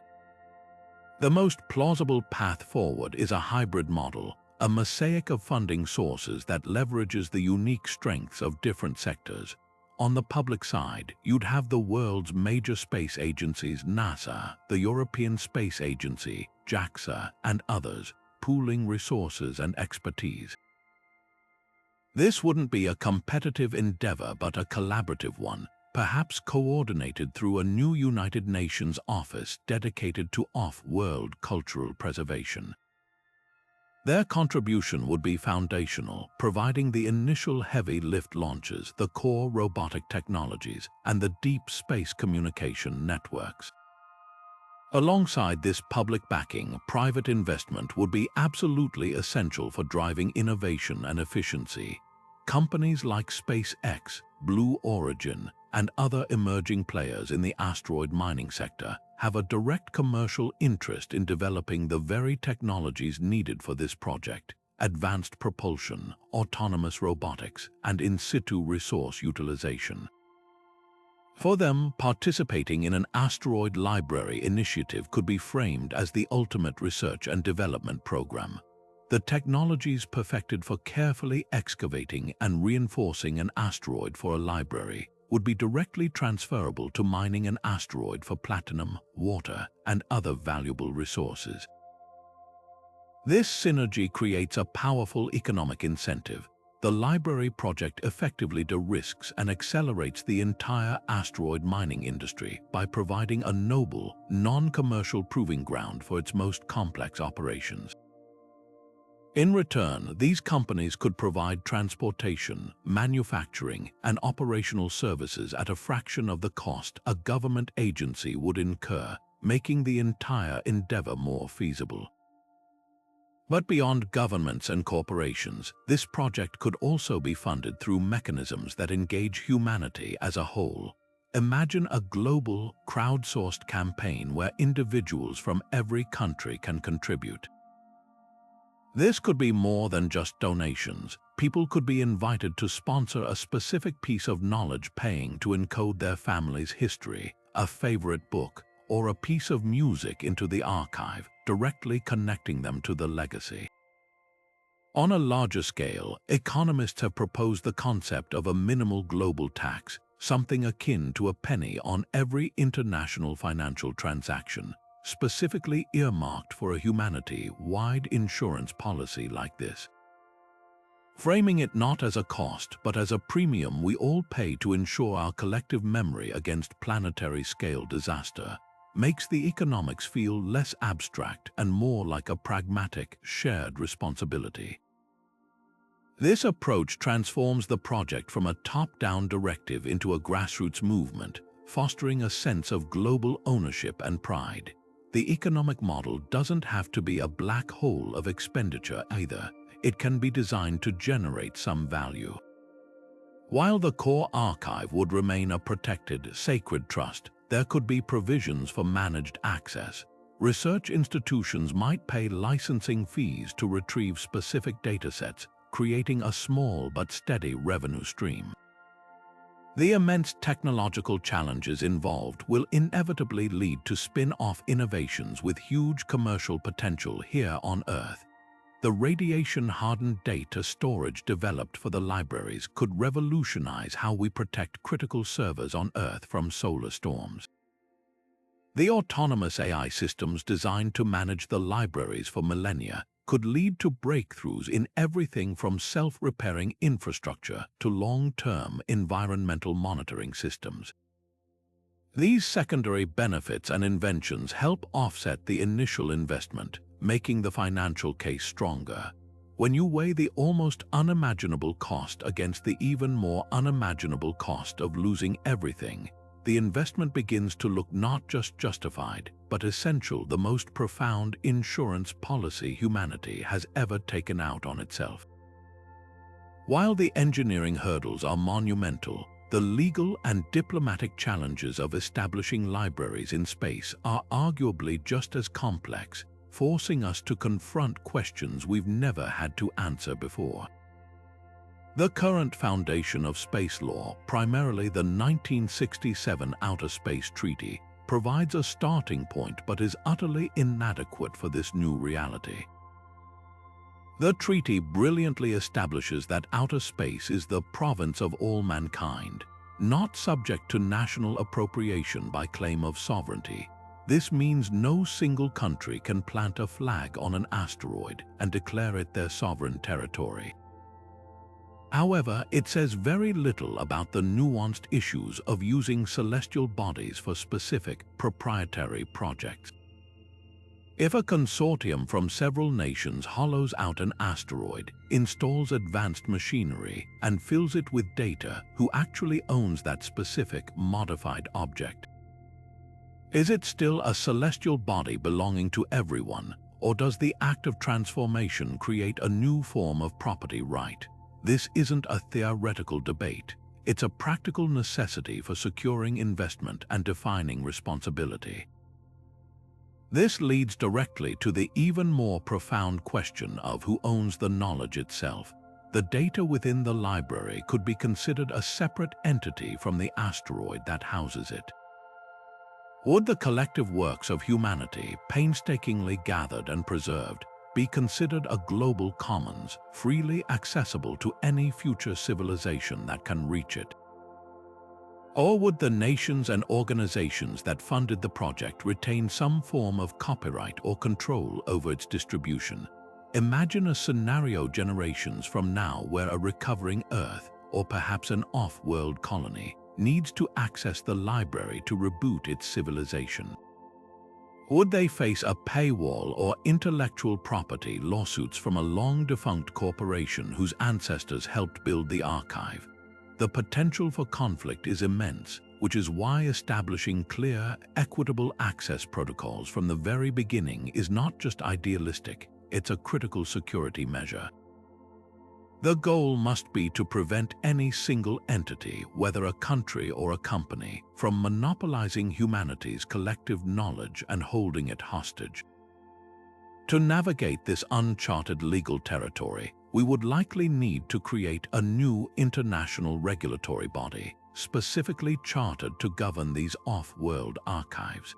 The most plausible path forward is a hybrid model, a mosaic of funding sources that leverages the unique strengths of different sectors. On the public side, you'd have the world's major space agencies, NASA, the European Space Agency, JAXA, and others, pooling resources and expertise. This wouldn't be a competitive endeavor but a collaborative one, perhaps coordinated through a new United Nations office dedicated to off-world cultural preservation. Their contribution would be foundational, providing the initial heavy lift launches, the core robotic technologies, and the deep space communication networks. Alongside this public backing, private investment would be absolutely essential for driving innovation and efficiency. Companies like SpaceX, Blue Origin, and other emerging players in the asteroid mining sector have a direct commercial interest in developing the very technologies needed for this project: advanced propulsion, autonomous robotics, and in situ resource utilization. For them, participating in an asteroid library initiative could be framed as the ultimate research and development program. The technologies perfected for carefully excavating and reinforcing an asteroid for a library would be directly transferable to mining an asteroid for platinum, water, and other valuable resources. This synergy creates a powerful economic incentive. The library project effectively de-risks and accelerates the entire asteroid mining industry by providing a noble, non-commercial proving ground for its most complex operations. In return, these companies could provide transportation, manufacturing, and operational services at a fraction of the cost a government agency would incur, making the entire endeavor more feasible. But beyond governments and corporations, this project could also be funded through mechanisms that engage humanity as a whole. Imagine a global, crowdsourced campaign where individuals from every country can contribute. This could be more than just donations. People could be invited to sponsor a specific piece of knowledge, paying to encode their family's history, a favorite book, or a piece of music into the archive, directly connecting them to the legacy. On a larger scale, economists have proposed the concept of a minimal global tax, something akin to a penny on every international financial transaction, specifically earmarked for a humanity-wide insurance policy like this. Framing it not as a cost, but as a premium we all pay to ensure our collective memory against planetary-scale disaster, makes the economics feel less abstract and more like a pragmatic, shared responsibility. This approach transforms the project from a top-down directive into a grassroots movement, fostering a sense of global ownership and pride. The economic model doesn't have to be a black hole of expenditure either. It can be designed to generate some value. While the core archive would remain a protected, sacred trust, there could be provisions for managed access. Research institutions might pay licensing fees to retrieve specific datasets, creating a small but steady revenue stream. The immense technological challenges involved will inevitably lead to spin-off innovations with huge commercial potential here on Earth. The radiation-hardened data storage developed for the libraries could revolutionize how we protect critical servers on Earth from solar storms. The autonomous AI systems designed to manage the libraries for millennia could lead to breakthroughs in everything from self-repairing infrastructure to long-term environmental monitoring systems. These secondary benefits and inventions help offset the initial investment, making the financial case stronger. When you weigh the almost unimaginable cost against the even more unimaginable cost of losing everything, the investment begins to look not just justified, but essential, the most profound insurance policy humanity has ever taken out on itself. While the engineering hurdles are monumental, the legal and diplomatic challenges of establishing libraries in space are arguably just as complex, forcing us to confront questions we've never had to answer before. The current foundation of space law, primarily the 1967 Outer Space Treaty, provides a starting point but is utterly inadequate for this new reality. The treaty brilliantly establishes that outer space is the province of all mankind, not subject to national appropriation by claim of sovereignty. This means no single country can plant a flag on an asteroid and declare it their sovereign territory. However, it says very little about the nuanced issues of using celestial bodies for specific, proprietary projects. If a consortium from several nations hollows out an asteroid, installs advanced machinery, and fills it with data, who actually owns that specific, modified object? Is it still a celestial body belonging to everyone, or does the act of transformation create a new form of property right? This isn't a theoretical debate. It's a practical necessity for securing investment and defining responsibility. This leads directly to the even more profound question of who owns the knowledge itself. The data within the library could be considered a separate entity from the asteroid that houses it. Would the collective works of humanity, painstakingly gathered and preserved, be considered a global commons, freely accessible to any future civilization that can reach it? Or would the nations and organizations that funded the project retain some form of copyright or control over its distribution? Imagine a scenario generations from now where a recovering Earth, or perhaps an off-world colony, needs to access the library to reboot its civilization. Would they face a paywall or intellectual property lawsuits from a long-defunct corporation whose ancestors helped build the archive? The potential for conflict is immense, which is why establishing clear, equitable access protocols from the very beginning is not just idealistic, it's a critical security measure. The goal must be to prevent any single entity, whether a country or a company, from monopolizing humanity's collective knowledge and holding it hostage. To navigate this uncharted legal territory, we would likely need to create a new international regulatory body, specifically chartered to govern these off-world archives.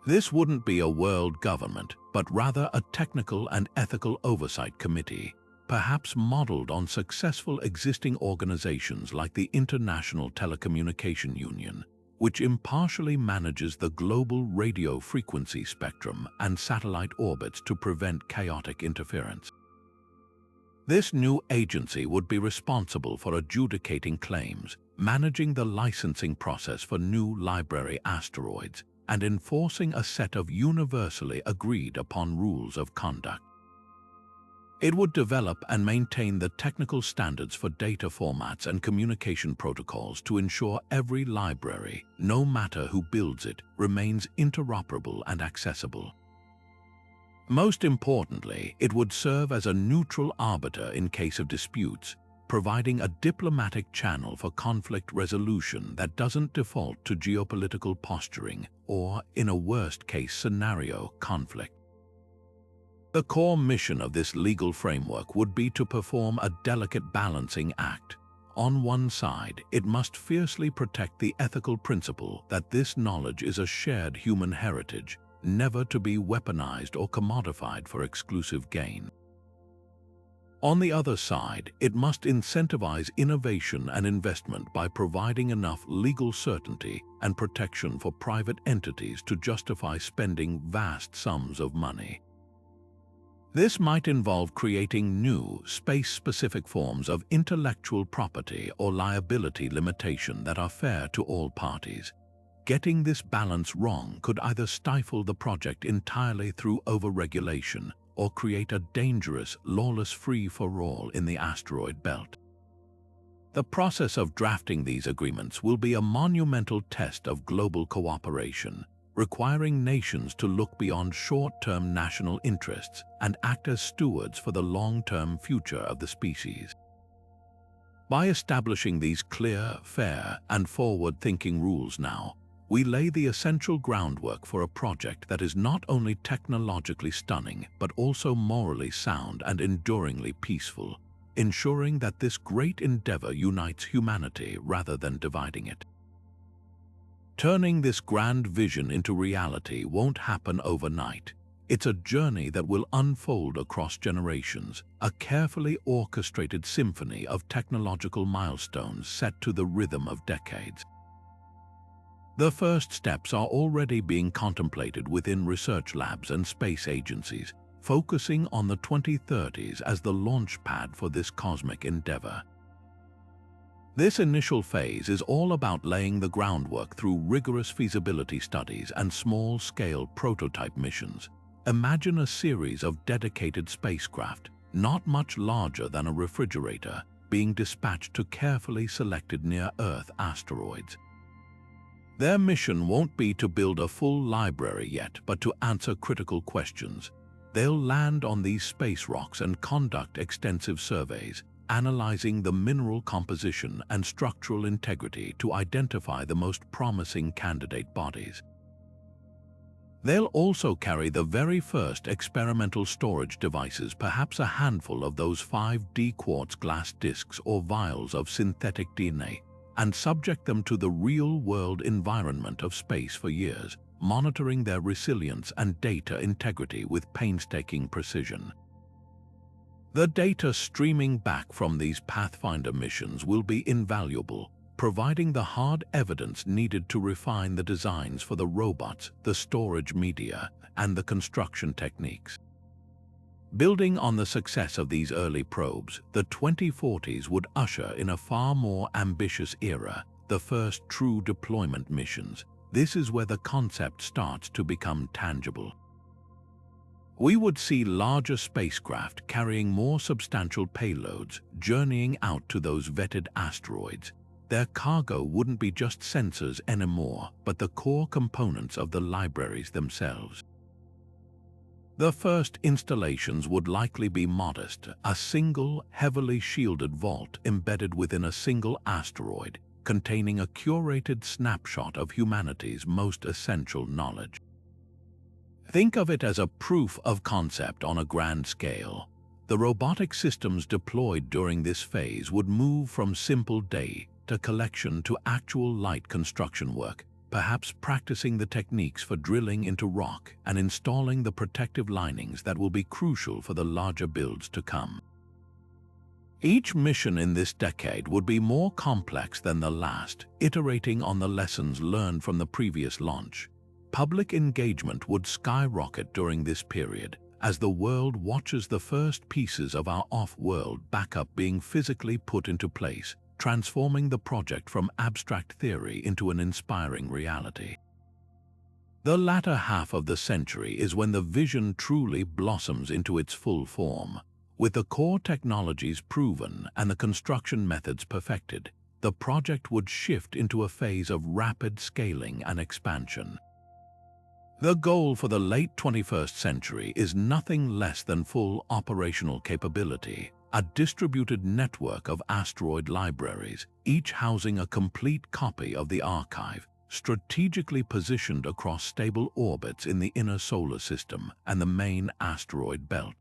This wouldn't be a world government, but rather a technical and ethical oversight committee, perhaps modeled on successful existing organizations like the International Telecommunication Union, which impartially manages the global radio frequency spectrum and satellite orbits to prevent chaotic interference. This new agency would be responsible for adjudicating claims, managing the licensing process for new library asteroids, and enforcing a set of universally agreed-upon rules of conduct. It would develop and maintain the technical standards for data formats and communication protocols to ensure every library, no matter who builds it, remains interoperable and accessible. Most importantly, it would serve as a neutral arbiter in case of disputes, providing a diplomatic channel for conflict resolution that doesn't default to geopolitical posturing or, in a worst-case scenario, conflict. The core mission of this legal framework would be to perform a delicate balancing act. On one side, it must fiercely protect the ethical principle that this knowledge is a shared human heritage, never to be weaponized or commodified for exclusive gain. On the other side, it must incentivize innovation and investment by providing enough legal certainty and protection for private entities to justify spending vast sums of money. This might involve creating new, space-specific forms of intellectual property or liability limitation that are fair to all parties. Getting this balance wrong could either stifle the project entirely through overregulation or create a dangerous, lawless free-for-all in the asteroid belt. The process of drafting these agreements will be a monumental test of global cooperation, requiring nations to look beyond short-term national interests and act as stewards for the long-term future of the species. By establishing these clear, fair, and forward-thinking rules now, we lay the essential groundwork for a project that is not only technologically stunning but also morally sound and enduringly peaceful, ensuring that this great endeavor unites humanity rather than dividing it. Turning this grand vision into reality won't happen overnight. It's a journey that will unfold across generations, a carefully orchestrated symphony of technological milestones set to the rhythm of decades. The first steps are already being contemplated within research labs and space agencies, focusing on the 2030s as the launch pad for this cosmic endeavor. This initial phase is all about laying the groundwork through rigorous feasibility studies and small-scale prototype missions. Imagine a series of dedicated spacecraft, not much larger than a refrigerator, being dispatched to carefully selected near-Earth asteroids. Their mission won't be to build a full library yet, but to answer critical questions. They'll land on these space rocks and conduct extensive surveys, analyzing the mineral composition and structural integrity to identify the most promising candidate bodies. They'll also carry the very first experimental storage devices, perhaps a handful of those 5D quartz glass discs or vials of synthetic DNA, and subject them to the real-world environment of space for years, monitoring their resilience and data integrity with painstaking precision. The data streaming back from these Pathfinder missions will be invaluable, providing the hard evidence needed to refine the designs for the robots, the storage media, and the construction techniques. Building on the success of these early probes, the 2040s would usher in a far more ambitious era, the first true deployment missions. This is where the concept starts to become tangible. We would see larger spacecraft carrying more substantial payloads, journeying out to those vetted asteroids. Their cargo wouldn't be just sensors anymore, but the core components of the libraries themselves. The first installations would likely be modest, a single, heavily shielded vault embedded within a single asteroid, containing a curated snapshot of humanity's most essential knowledge. Think of it as a proof of concept on a grand scale. The robotic systems deployed during this phase would move from simple data collection to actual light construction work, perhaps practicing the techniques for drilling into rock and installing the protective linings that will be crucial for the larger builds to come. Each mission in this decade would be more complex than the last, iterating on the lessons learned from the previous launch. Public engagement would skyrocket during this period, as the world watches the first pieces of our off-world backup being physically put into place, transforming the project from abstract theory into an inspiring reality. The latter half of the century is when the vision truly blossoms into its full form. With the core technologies proven and the construction methods perfected, the project would shift into a phase of rapid scaling and expansion. The goal for the late 21st century is nothing less than full operational capability, a distributed network of asteroid libraries, each housing a complete copy of the archive, strategically positioned across stable orbits in the inner solar system and the main asteroid belt.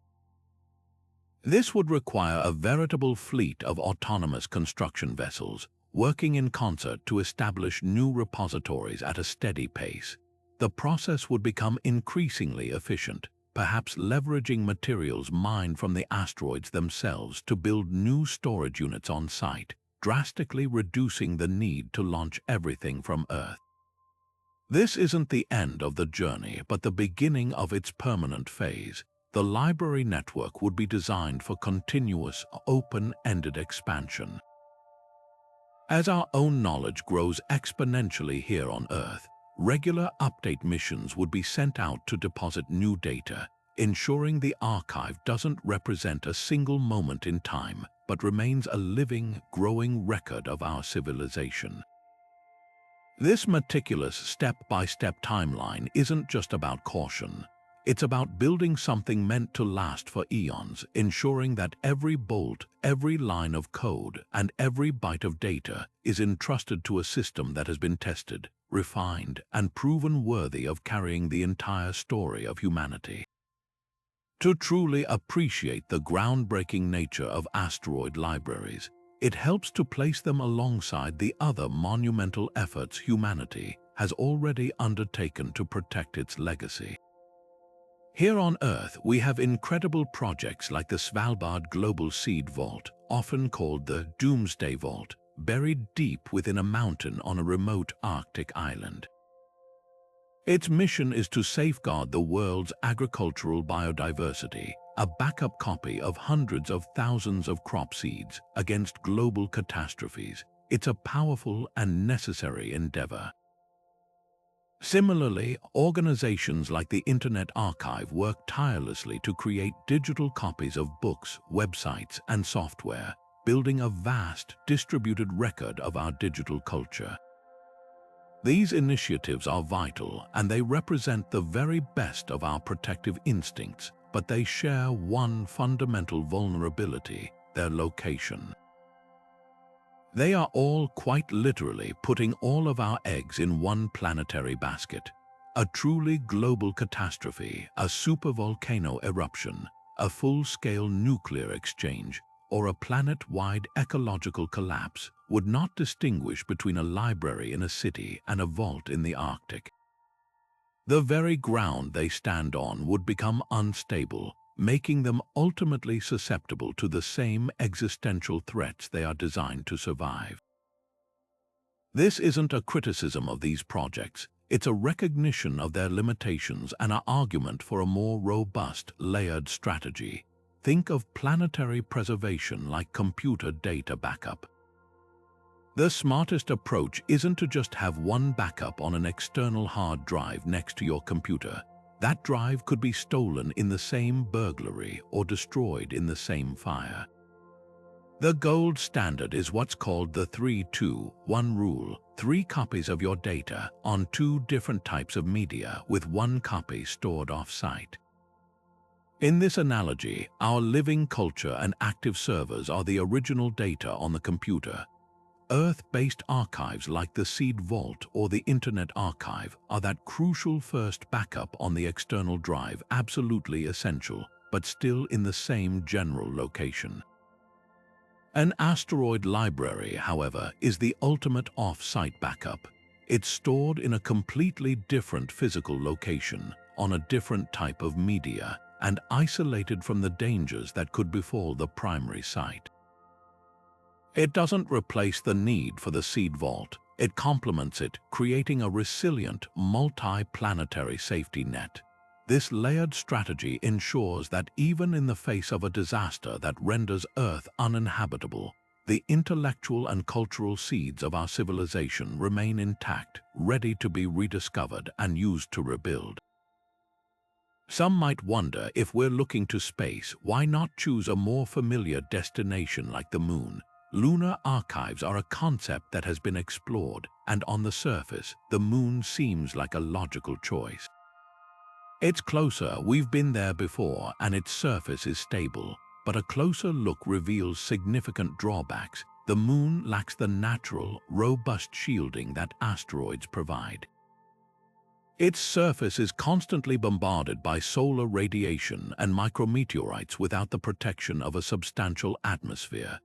This would require a veritable fleet of autonomous construction vessels, working in concert to establish new repositories at a steady pace. The process would become increasingly efficient, perhaps leveraging materials mined from the asteroids themselves to build new storage units on site, drastically reducing the need to launch everything from Earth. This isn't the end of the journey, but the beginning of its permanent phase. The library network would be designed for continuous, open-ended expansion. As our own knowledge grows exponentially here on Earth, regular update missions would be sent out to deposit new data, ensuring the archive doesn't represent a single moment in time, but remains a living, growing record of our civilization. This meticulous step-by-step timeline isn't just about caution. It's about building something meant to last for eons, ensuring that every bolt, every line of code, and every byte of data is entrusted to a system that has been tested, refined, and proven worthy of carrying the entire story of humanity. To truly appreciate the groundbreaking nature of asteroid libraries, it helps to place them alongside the other monumental efforts humanity has already undertaken to protect its legacy. Here on Earth, we have incredible projects like the Svalbard Global Seed Vault, often called the Doomsday Vault, buried deep within a mountain on a remote Arctic island. Its mission is to safeguard the world's agricultural biodiversity, a backup copy of hundreds of thousands of crop seeds against global catastrophes. It's a powerful and necessary endeavor. Similarly, organizations like the Internet Archive work tirelessly to create digital copies of books, websites, and software, building a vast, distributed record of our digital culture. These initiatives are vital, and they represent the very best of our protective instincts, but they share one fundamental vulnerability: their location. They are all quite literally putting all of our eggs in one planetary basket. A truly global catastrophe, a supervolcano eruption, a full-scale nuclear exchange, or a planet-wide ecological collapse would not distinguish between a library in a city and a vault in the Arctic. The very ground they stand on would become unstable, making them ultimately susceptible to the same existential threats they are designed to survive. This isn't a criticism of these projects, it's a recognition of their limitations and an argument for a more robust, layered strategy. Think of planetary preservation like computer data backup. The smartest approach isn't to just have one backup on an external hard drive next to your computer. That drive could be stolen in the same burglary or destroyed in the same fire. The gold standard is what's called the 3-2-1 rule, 3 copies of your data on 2 different types of media with 1 copy stored off-site. In this analogy, our living culture and active servers are the original data on the computer. Earth-based archives like the Seed Vault or the Internet Archive are that crucial first backup on the external drive, absolutely essential, but still in the same general location. An asteroid library, however, is the ultimate off-site backup. It's stored in a completely different physical location, on a different type of media, and isolated from the dangers that could befall the primary site. It doesn't replace the need for the Seed Vault. It complements it, creating a resilient, multi-planetary safety net. This layered strategy ensures that even in the face of a disaster that renders Earth uninhabitable, the intellectual and cultural seeds of our civilization remain intact, ready to be rediscovered and used to rebuild. Some might wonder, if we're looking to space, why not choose a more familiar destination like the Moon? Lunar archives are a concept that has been explored, and on the surface, the Moon seems like a logical choice. It's closer, we've been there before, and its surface is stable, but a closer look reveals significant drawbacks. The Moon lacks the natural, robust shielding that asteroids provide. Its surface is constantly bombarded by solar radiation and micrometeorites without the protection of a substantial atmosphere.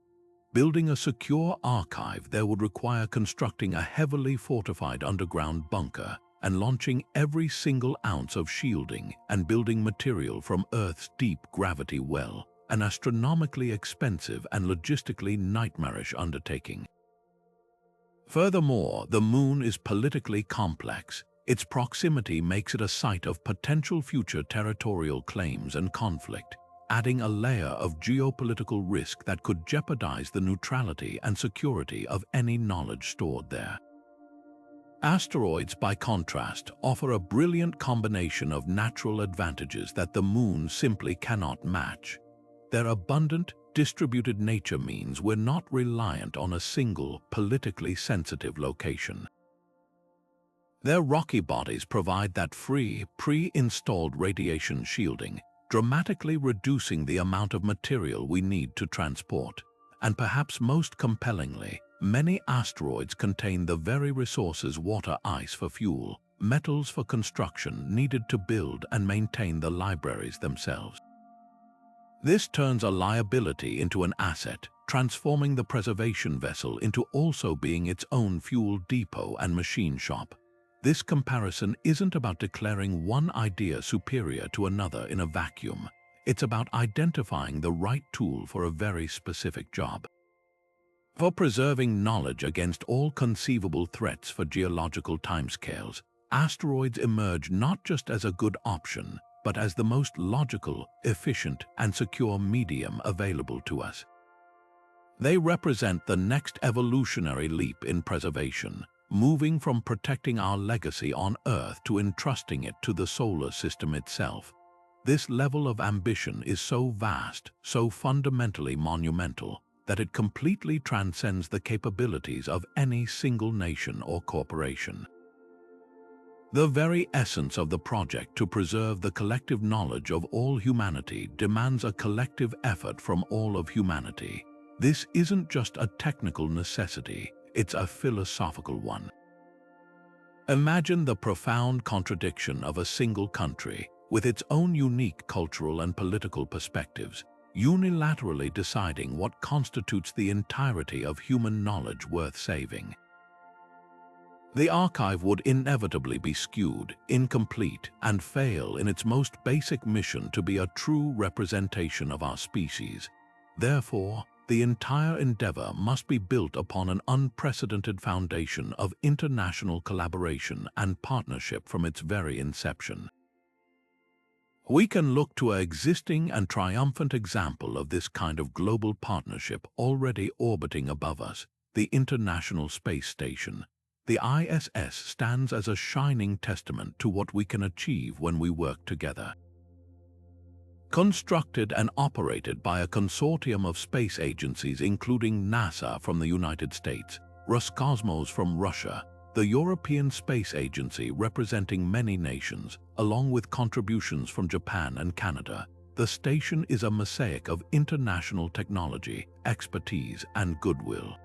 Building a secure archive there would require constructing a heavily fortified underground bunker and launching every single ounce of shielding and building material from Earth's deep gravity well, an astronomically expensive and logistically nightmarish undertaking. Furthermore, the Moon is politically complex. Its proximity makes it a site of potential future territorial claims and conflict, adding a layer of geopolitical risk that could jeopardize the neutrality and security of any knowledge stored there. Asteroids, by contrast, offer a brilliant combination of natural advantages that the Moon simply cannot match. Their abundant, distributed nature means we're not reliant on a single, politically sensitive location. Their rocky bodies provide that free, pre-installed radiation shielding, dramatically reducing the amount of material we need to transport. And perhaps most compellingly, many asteroids contain the very resources water, ice for fuel, metals for construction needed to build and maintain the libraries themselves. This turns a liability into an asset, transforming the preservation vessel into also being its own fuel depot and machine shop. This comparison isn't about declaring one idea superior to another in a vacuum. It's about identifying the right tool for a very specific job. For preserving knowledge against all conceivable threats for geological timescales, asteroids emerge not just as a good option, but as the most logical, efficient, and secure medium available to us. They represent the next evolutionary leap in preservation, moving from protecting our legacy on Earth to entrusting it to the solar system itself. This level of ambition is so vast, so fundamentally monumental, that it completely transcends the capabilities of any single nation or corporation. The very essence of the project to preserve the collective knowledge of all humanity demands a collective effort from all of humanity. This isn't just a technical necessity, it's a philosophical one. Imagine the profound contradiction of a single country, with its own unique cultural and political perspectives, unilaterally deciding what constitutes the entirety of human knowledge worth saving. The archive would inevitably be skewed, incomplete, and fail in its most basic mission to be a true representation of our species. Therefore, the entire endeavor must be built upon an unprecedented foundation of international collaboration and partnership from its very inception. We can look to an existing and triumphant example of this kind of global partnership already orbiting above us, the International Space Station. The ISS stands as a shining testament to what we can achieve when we work together. Constructed and operated by a consortium of space agencies including NASA from the United States, Roscosmos from Russia, the European Space Agency representing many nations, along with contributions from Japan and Canada, the station is a mosaic of international technology, expertise, and goodwill.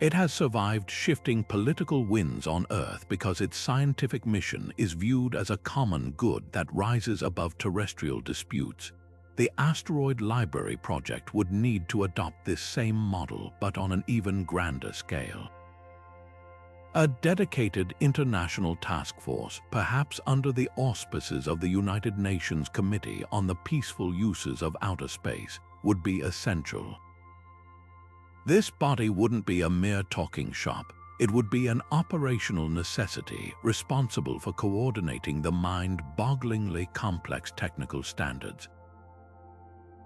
It has survived shifting political winds on Earth because its scientific mission is viewed as a common good that rises above terrestrial disputes. The Asteroid Library project would need to adopt this same model, but on an even grander scale. A dedicated international task force, perhaps under the auspices of the United Nations Committee on the Peaceful Uses of Outer Space, would be essential. This body wouldn't be a mere talking shop. It would be an operational necessity responsible for coordinating the mind-bogglingly complex technical standards.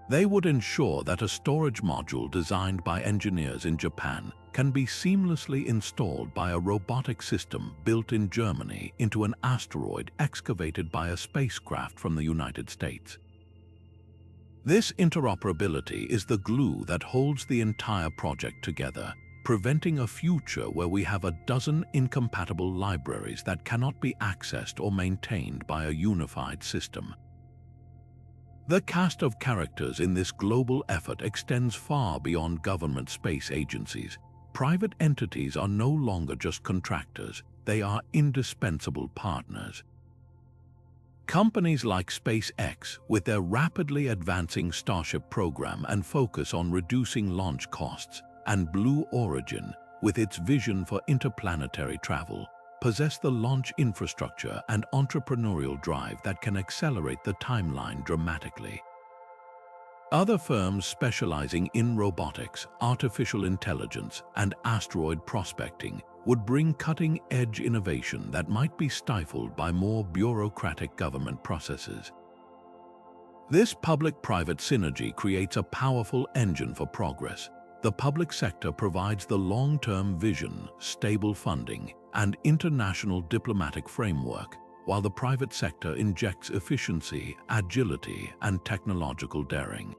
They would ensure that a storage module designed by engineers in Japan can be seamlessly installed by a robotic system built in Germany into an asteroid excavated by a spacecraft from the United States. This interoperability is the glue that holds the entire project together, preventing a future where we have a dozen incompatible libraries that cannot be accessed or maintained by a unified system. The cast of characters in this global effort extends far beyond government space agencies. Private entities are no longer just contractors, they are indispensable partners. Companies like SpaceX, with their rapidly advancing Starship program and focus on reducing launch costs, and Blue Origin, with its vision for interplanetary travel, possess the launch infrastructure and entrepreneurial drive that can accelerate the timeline dramatically. Other firms specializing in robotics, artificial intelligence, and asteroid prospecting would bring cutting-edge innovation that might be stifled by more bureaucratic government processes. This public-private synergy creates a powerful engine for progress. The public sector provides the long-term vision, stable funding, and international diplomatic framework, while the private sector injects efficiency, agility, and technological daring.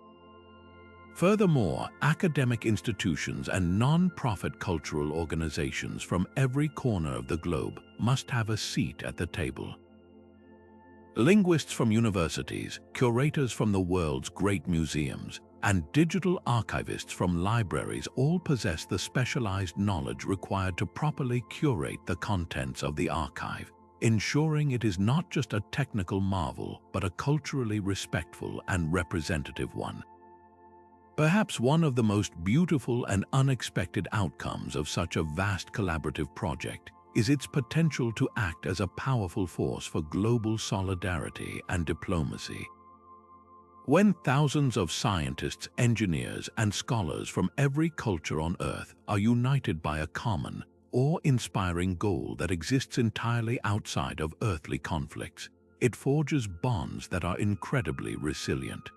Furthermore, academic institutions and non-profit cultural organizations from every corner of the globe must have a seat at the table. Linguists from universities, curators from the world's great museums, and digital archivists from libraries all possess the specialized knowledge required to properly curate the contents of the archive, ensuring it is not just a technical marvel, but a culturally respectful and representative one. Perhaps one of the most beautiful and unexpected outcomes of such a vast collaborative project is its potential to act as a powerful force for global solidarity and diplomacy. When thousands of scientists, engineers, and scholars from every culture on Earth are united by a common, awe-inspiring goal that exists entirely outside of earthly conflicts, it forges bonds that are incredibly resilient.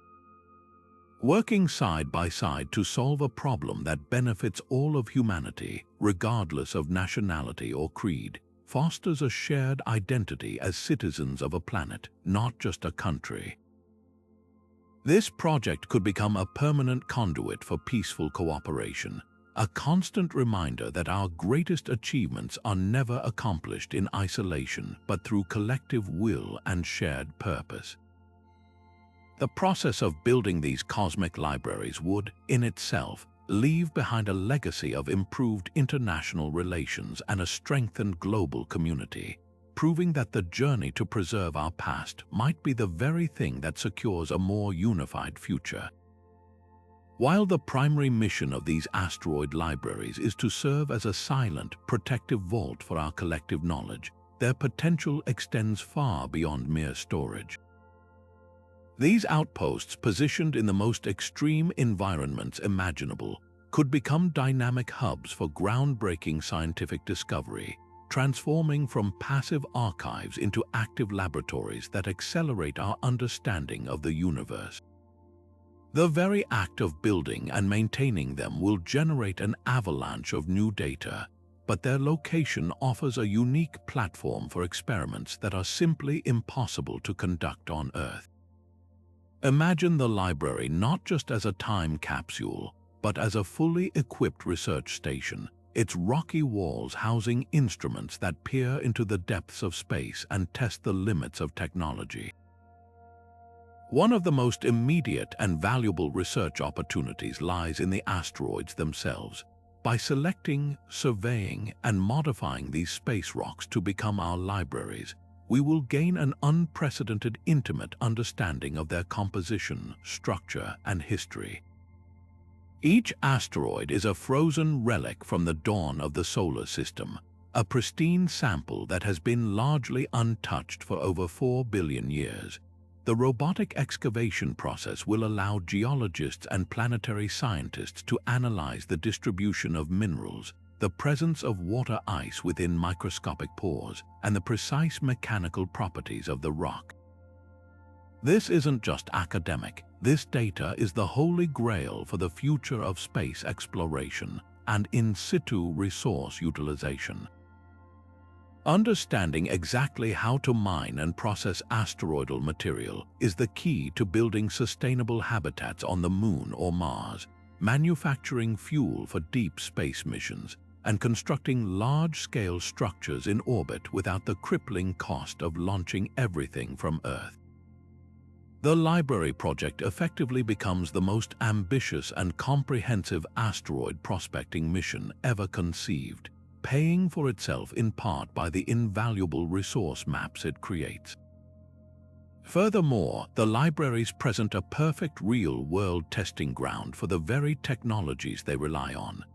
Working side by side to solve a problem that benefits all of humanity, regardless of nationality or creed, fosters a shared identity as citizens of a planet, not just a country. This project could become a permanent conduit for peaceful cooperation, a constant reminder that our greatest achievements are never accomplished in isolation but through collective will and shared purpose. The process of building these cosmic libraries would, in itself, leave behind a legacy of improved international relations and a strengthened global community, proving that the journey to preserve our past might be the very thing that secures a more unified future. While the primary mission of these asteroid libraries is to serve as a silent, protective vault for our collective knowledge, their potential extends far beyond mere storage. These outposts, positioned in the most extreme environments imaginable, could become dynamic hubs for groundbreaking scientific discovery, transforming from passive archives into active laboratories that accelerate our understanding of the universe. The very act of building and maintaining them will generate an avalanche of new data, but their location offers a unique platform for experiments that are simply impossible to conduct on Earth. Imagine the library not just as a time capsule, but as a fully equipped research station, its rocky walls housing instruments that peer into the depths of space and test the limits of technology. One of the most immediate and valuable research opportunities lies in the asteroids themselves. By selecting, surveying, and modifying these space rocks to become our libraries, we will gain an unprecedented intimate understanding of their composition, structure, and history. Each asteroid is a frozen relic from the dawn of the solar system, a pristine sample that has been largely untouched for over 4 billion years. The robotic excavation process will allow geologists and planetary scientists to analyze the distribution of minerals, the presence of water ice within microscopic pores, and the precise mechanical properties of the rock. This isn't just academic. This data is the holy grail for the future of space exploration and in situ resource utilization. Understanding exactly how to mine and process asteroidal material is the key to building sustainable habitats on the Moon or Mars, manufacturing fuel for deep space missions, and constructing large-scale structures in orbit without the crippling cost of launching everything from Earth. The Library project effectively becomes the most ambitious and comprehensive asteroid prospecting mission ever conceived, paying for itself in part by the invaluable resource maps it creates. Furthermore, the libraries present a perfect real-world testing ground for the very technologies they rely on.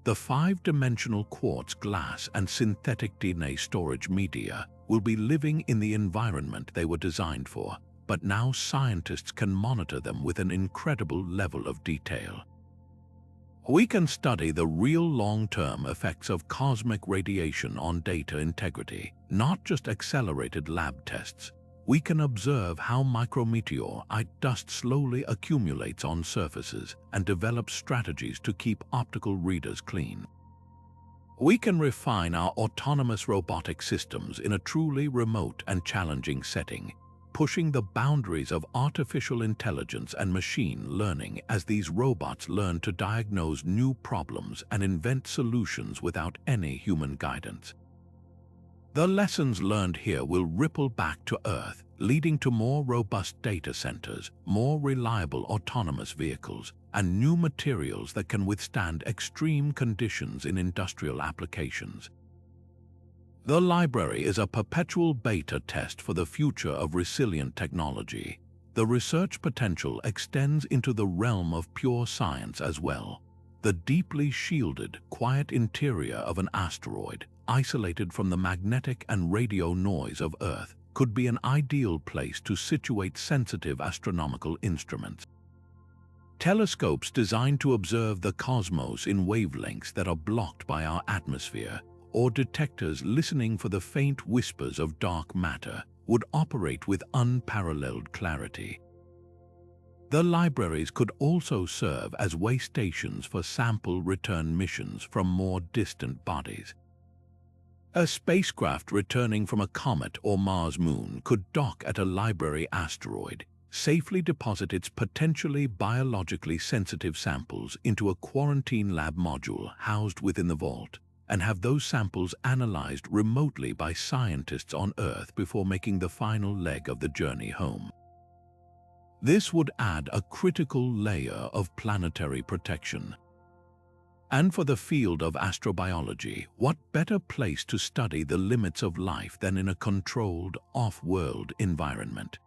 The 5-dimensional quartz glass and synthetic DNA storage media will be living in the environment they were designed for, but now scientists can monitor them with an incredible level of detail. We can study the real long-term effects of cosmic radiation on data integrity, not just accelerated lab tests. We can observe how micrometeorite dust slowly accumulates on surfaces and develop strategies to keep optical readers clean. We can refine our autonomous robotic systems in a truly remote and challenging setting, pushing the boundaries of artificial intelligence and machine learning as these robots learn to diagnose new problems and invent solutions without any human guidance. The lessons learned here will ripple back to Earth, leading to more robust data centers, more reliable autonomous vehicles, and new materials that can withstand extreme conditions in industrial applications. The library is a perpetual beta test for the future of resilient technology. The research potential extends into the realm of pure science as well. The deeply shielded, quiet interior of an asteroid, isolated from the magnetic and radio noise of Earth, could be an ideal place to situate sensitive astronomical instruments. Telescopes designed to observe the cosmos in wavelengths that are blocked by our atmosphere, or detectors listening for the faint whispers of dark matter, would operate with unparalleled clarity. The libraries could also serve as way stations for sample return missions from more distant bodies. A spacecraft returning from a comet or Mars moon could dock at a library asteroid, safely deposit its potentially biologically sensitive samples into a quarantine lab module housed within the vault, and have those samples analyzed remotely by scientists on Earth before making the final leg of the journey home. This would add a critical layer of planetary protection. And for the field of astrobiology, what better place to study the limits of life than in a controlled, off-world environment?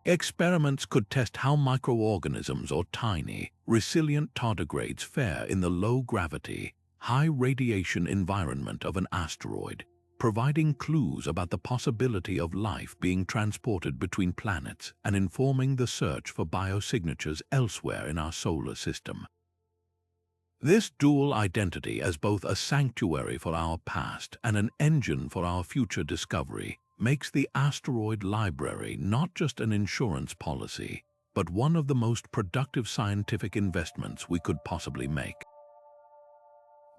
Experiments could test how microorganisms or tiny, resilient tardigrades fare in the low-gravity, high-radiation environment of an asteroid, providing clues about the possibility of life being transported between planets and informing the search for biosignatures elsewhere in our solar system. This dual identity as both a sanctuary for our past and an engine for our future discovery makes the Asteroid Library not just an insurance policy, but one of the most productive scientific investments we could possibly make.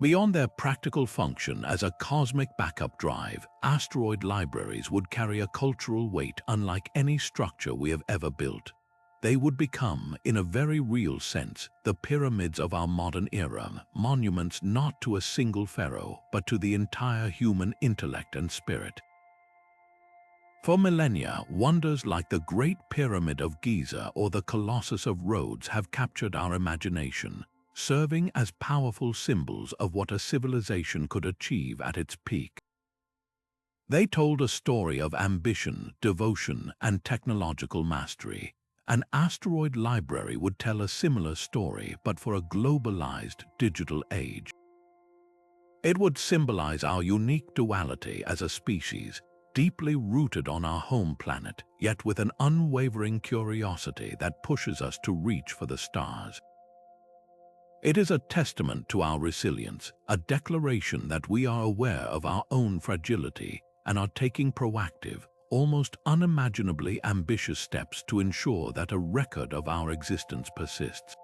Beyond their practical function as a cosmic backup drive, asteroid libraries would carry a cultural weight unlike any structure we have ever built. They would become, in a very real sense, the pyramids of our modern era, monuments not to a single pharaoh, but to the entire human intellect and spirit. For millennia, wonders like the Great Pyramid of Giza or the Colossus of Rhodes have captured our imagination, serving as powerful symbols of what a civilization could achieve at its peak. They told a story of ambition, devotion, and technological mastery. An asteroid library would tell a similar story, but for a globalized digital age. It would symbolize our unique duality as a species, deeply rooted on our home planet, yet with an unwavering curiosity that pushes us to reach for the stars. It is a testament to our resilience, a declaration that we are aware of our own fragility and are taking proactive, almost unimaginably ambitious steps to ensure that a record of our existence persists.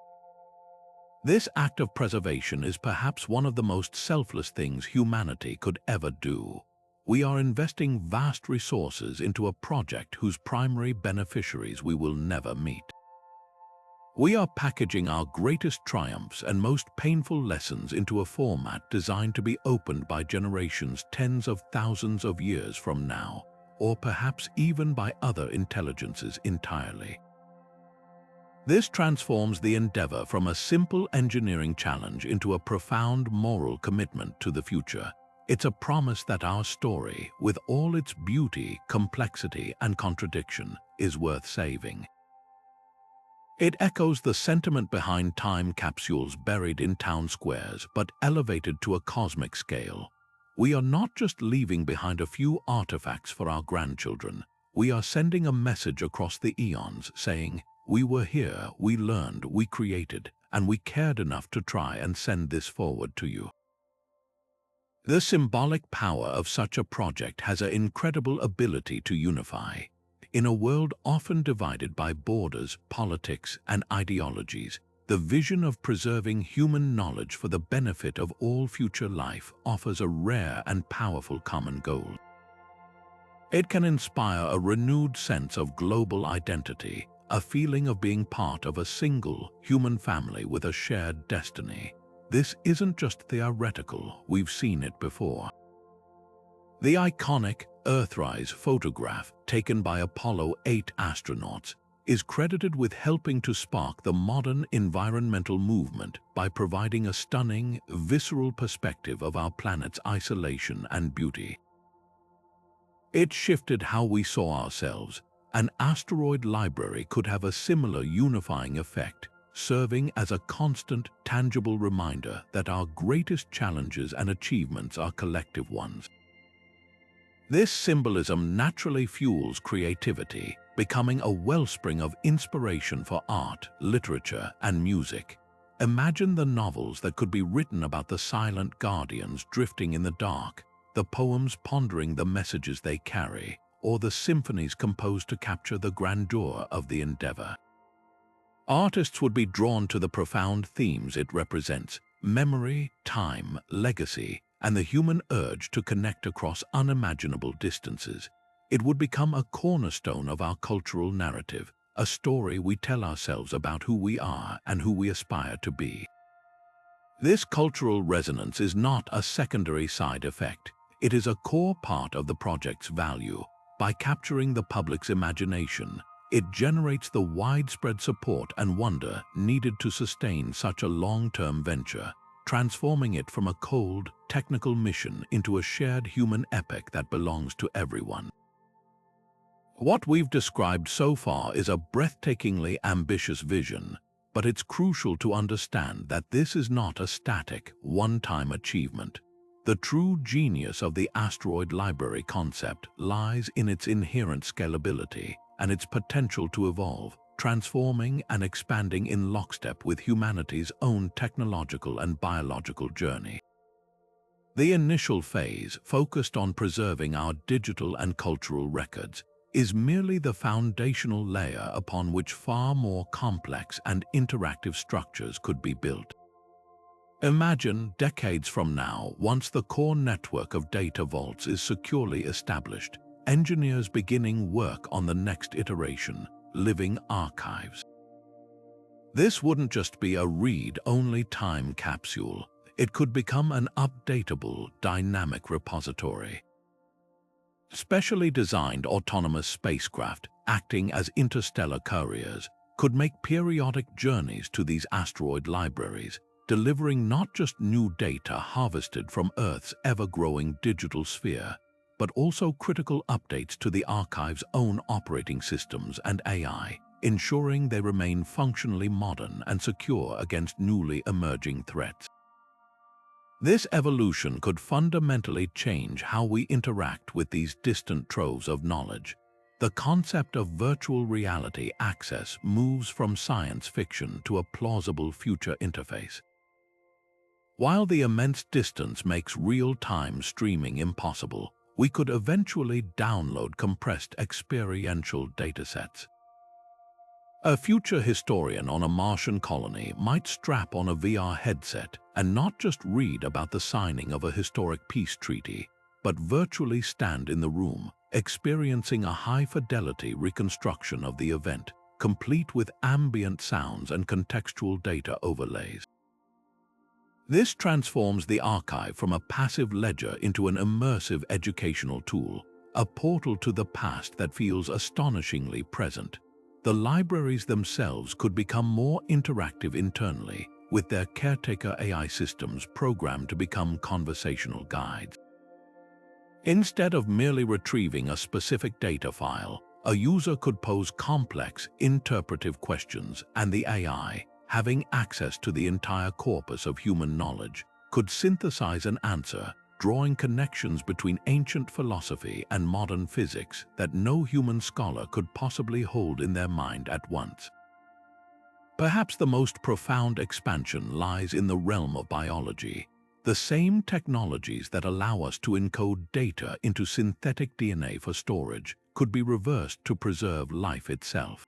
This act of preservation is perhaps one of the most selfless things humanity could ever do. We are investing vast resources into a project whose primary beneficiaries we will never meet. We are packaging our greatest triumphs and most painful lessons into a format designed to be opened by generations tens of thousands of years from now, or perhaps even by other intelligences entirely. This transforms the endeavor from a simple engineering challenge into a profound moral commitment to the future. It's a promise that our story, with all its beauty, complexity, and contradiction, is worth saving. It echoes the sentiment behind time capsules buried in town squares but elevated to a cosmic scale. We are not just leaving behind a few artifacts for our grandchildren. We are sending a message across the eons saying, "We were here, we learned, we created, and we cared enough to try and send this forward to you." The symbolic power of such a project has an incredible ability to unify. In a world often divided by borders, politics, and ideologies, the vision of preserving human knowledge for the benefit of all future life offers a rare and powerful common goal. It can inspire a renewed sense of global identity, a feeling of being part of a single human family with a shared destiny. This isn't just theoretical, we've seen it before. The iconic Earthrise photograph taken by Apollo 8 astronauts is credited with helping to spark the modern environmental movement by providing a stunning, visceral perspective of our planet's isolation and beauty. It shifted how we saw ourselves. An asteroid library could have a similar unifying effect, serving as a constant, tangible reminder that our greatest challenges and achievements are collective ones. This symbolism naturally fuels creativity, becoming a wellspring of inspiration for art, literature, and music. Imagine the novels that could be written about the silent guardians drifting in the dark, the poems pondering the messages they carry, or the symphonies composed to capture the grandeur of the endeavor. Artists would be drawn to the profound themes it represents: memory, time, legacy, and the human urge to connect across unimaginable distances. It would become a cornerstone of our cultural narrative, a story we tell ourselves about who we are and who we aspire to be. This cultural resonance is not a secondary side effect. It is a core part of the project's value. By capturing the public's imagination, it generates the widespread support and wonder needed to sustain such a long-term venture, transforming it from a cold, technical mission into a shared human epic that belongs to everyone. What we've described so far is a breathtakingly ambitious vision, but it's crucial to understand that this is not a static, one-time achievement. The true genius of the asteroid library concept lies in its inherent scalability and its potential to evolve, transforming and expanding in lockstep with humanity's own technological and biological journey. The initial phase, focused on preserving our digital and cultural records, is merely the foundational layer upon which far more complex and interactive structures could be built. Imagine decades from now, once the core network of data vaults is securely established, engineers beginning work on the next iteration, living archives. This wouldn't just be a read-only time capsule. It could become an updatable, dynamic repository. Specially designed autonomous spacecraft, acting as interstellar couriers, could make periodic journeys to these asteroid libraries, delivering not just new data harvested from Earth's ever-growing digital sphere, but also critical updates to the archive's own operating systems and AI, ensuring they remain functionally modern and secure against newly emerging threats. This evolution could fundamentally change how we interact with these distant troves of knowledge. The concept of virtual reality access moves from science fiction to a plausible future interface. While the immense distance makes real-time streaming impossible, we could eventually download compressed experiential datasets. A future historian on a Martian colony might strap on a VR headset and not just read about the signing of a historic peace treaty, but virtually stand in the room, experiencing a high-fidelity reconstruction of the event, complete with ambient sounds and contextual data overlays. This transforms the archive from a passive ledger into an immersive educational tool, a portal to the past that feels astonishingly present. The libraries themselves could become more interactive internally, with their caretaker AI systems programmed to become conversational guides. Instead of merely retrieving a specific data file, a user could pose complex, interpretive questions, and the AI, having access to the entire corpus of human knowledge, could synthesize an answer, drawing connections between ancient philosophy and modern physics that no human scholar could possibly hold in their mind at once. Perhaps the most profound expansion lies in the realm of biology. The same technologies that allow us to encode data into synthetic DNA for storage could be reversed to preserve life itself.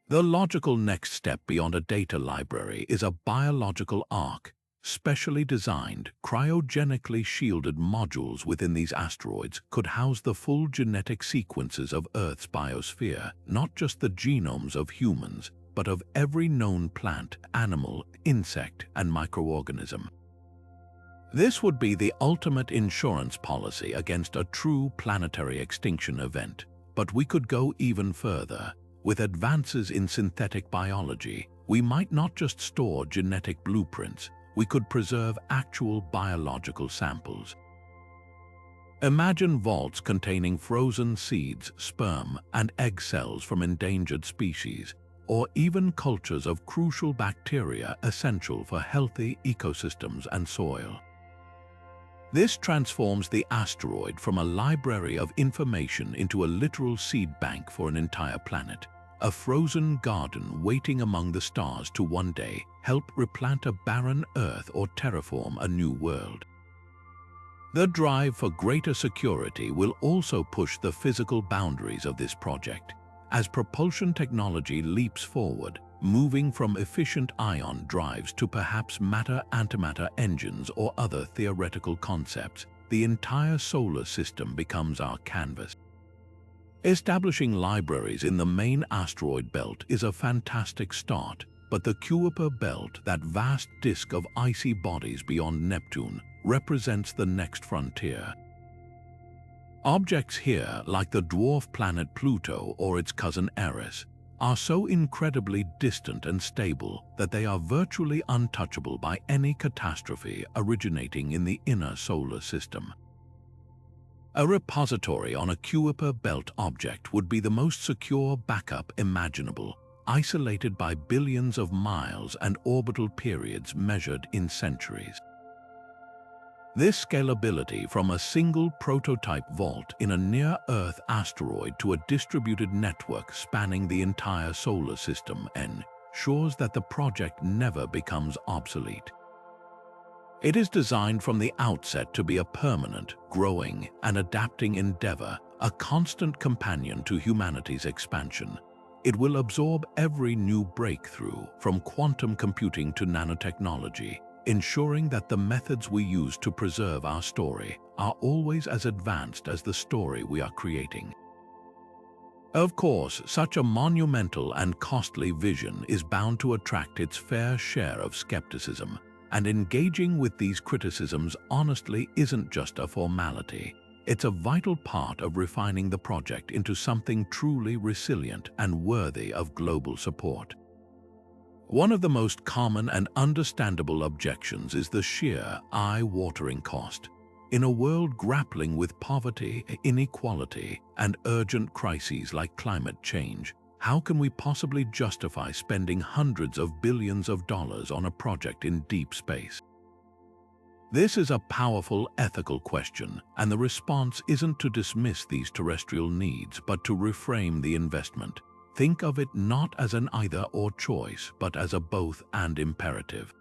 The logical next step beyond a data library is a biological ark. Specially designed, cryogenically shielded modules within these asteroids could house the full genetic sequences of Earth's biosphere, not just the genomes of humans, but of every known plant, animal, insect, and microorganism. This would be the ultimate insurance policy against a true planetary extinction event. But we could go even further. With advances in synthetic biology, we might not just store genetic blueprints, we could preserve actual biological samples. Imagine vaults containing frozen seeds, sperm, and egg cells from endangered species, or even cultures of crucial bacteria essential for healthy ecosystems and soil. This transforms the asteroid from a library of information into a literal seed bank for an entire planet. A frozen garden waiting among the stars to one day help replant a barren Earth or terraform a new world. The drive for greater security will also push the physical boundaries of this project. As propulsion technology leaps forward, moving from efficient ion drives to perhaps matter-antimatter engines or other theoretical concepts, the entire solar system becomes our canvas. Establishing libraries in the main asteroid belt is a fantastic start, but the Kuiper belt, that vast disk of icy bodies beyond Neptune, represents the next frontier. Objects here, like the dwarf planet Pluto or its cousin Eris, are so incredibly distant and stable that they are virtually untouchable by any catastrophe originating in the inner solar system. A repository on a Kuiper belt object would be the most secure backup imaginable, isolated by billions of miles and orbital periods measured in centuries. This scalability from a single prototype vault in a near-Earth asteroid to a distributed network spanning the entire solar system ensures that the project never becomes obsolete. It is designed from the outset to be a permanent, growing, and adapting endeavor, a constant companion to humanity's expansion. It will absorb every new breakthrough, from quantum computing to nanotechnology, ensuring that the methods we use to preserve our story are always as advanced as the story we are creating. Of course, such a monumental and costly vision is bound to attract its fair share of skepticism, and engaging with these criticisms honestly isn't just a formality. It's a vital part of refining the project into something truly resilient and worthy of global support. One of the most common and understandable objections is the sheer, eye-watering cost. In a world grappling with poverty, inequality, and urgent crises like climate change, how can we possibly justify spending hundreds of billions of dollars on a project in deep space? This is a powerful ethical question, and the response isn't to dismiss these terrestrial needs, but to reframe the investment. Think of it not as an either-or choice, but as a both-and imperative.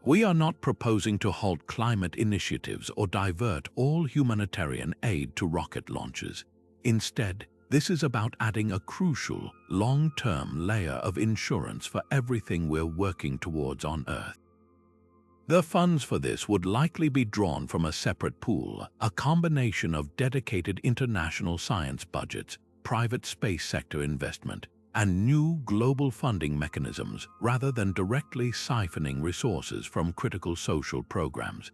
We are not proposing to halt climate initiatives or divert all humanitarian aid to rocket launches. Instead, this is about adding a crucial, long-term layer of insurance for everything we're working towards on Earth. The funds for this would likely be drawn from a separate pool, a combination of dedicated international science budgets, private space sector investment, and new global funding mechanisms, rather than directly siphoning resources from critical social programs.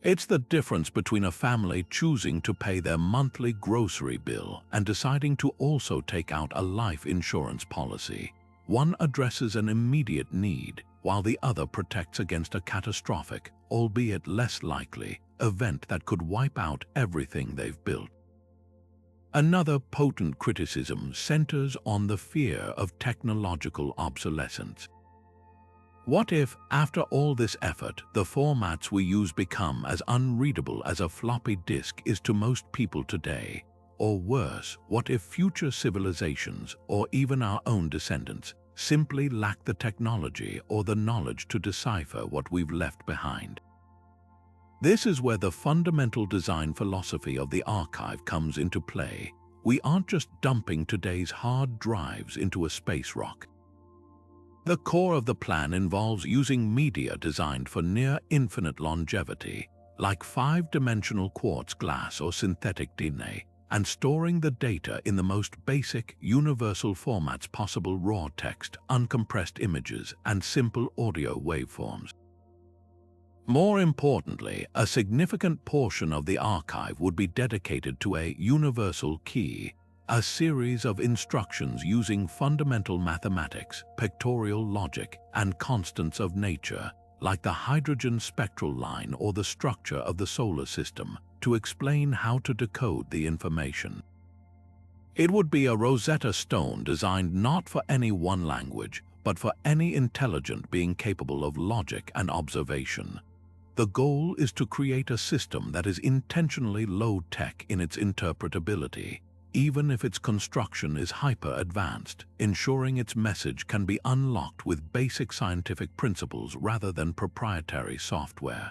It's the difference between a family choosing to pay their monthly grocery bill and deciding to also take out a life insurance policy. One addresses an immediate need, while the other protects against a catastrophic, albeit less likely, event that could wipe out everything they've built. Another potent criticism centers on the fear of technological obsolescence. What if, after all this effort, the formats we use become as unreadable as a floppy disk is to most people today? Or worse, what if future civilizations, or even our own descendants, simply lack the technology or the knowledge to decipher what we've left behind? This is where the fundamental design philosophy of the archive comes into play. We aren't just dumping today's hard drives into a space rock. The core of the plan involves using media designed for near-infinite longevity, like 5-dimensional quartz glass or synthetic DNA, and storing the data in the most basic, universal formats possible: raw text, uncompressed images, and simple audio waveforms. More importantly, a significant portion of the archive would be dedicated to a universal key, a series of instructions using fundamental mathematics, pictorial logic, and constants of nature, like the hydrogen spectral line or the structure of the solar system, to explain how to decode the information. It would be a Rosetta Stone designed not for any one language, but for any intelligent being capable of logic and observation. The goal is to create a system that is intentionally low-tech in its interpretability, even if its construction is hyper-advanced, ensuring its message can be unlocked with basic scientific principles rather than proprietary software.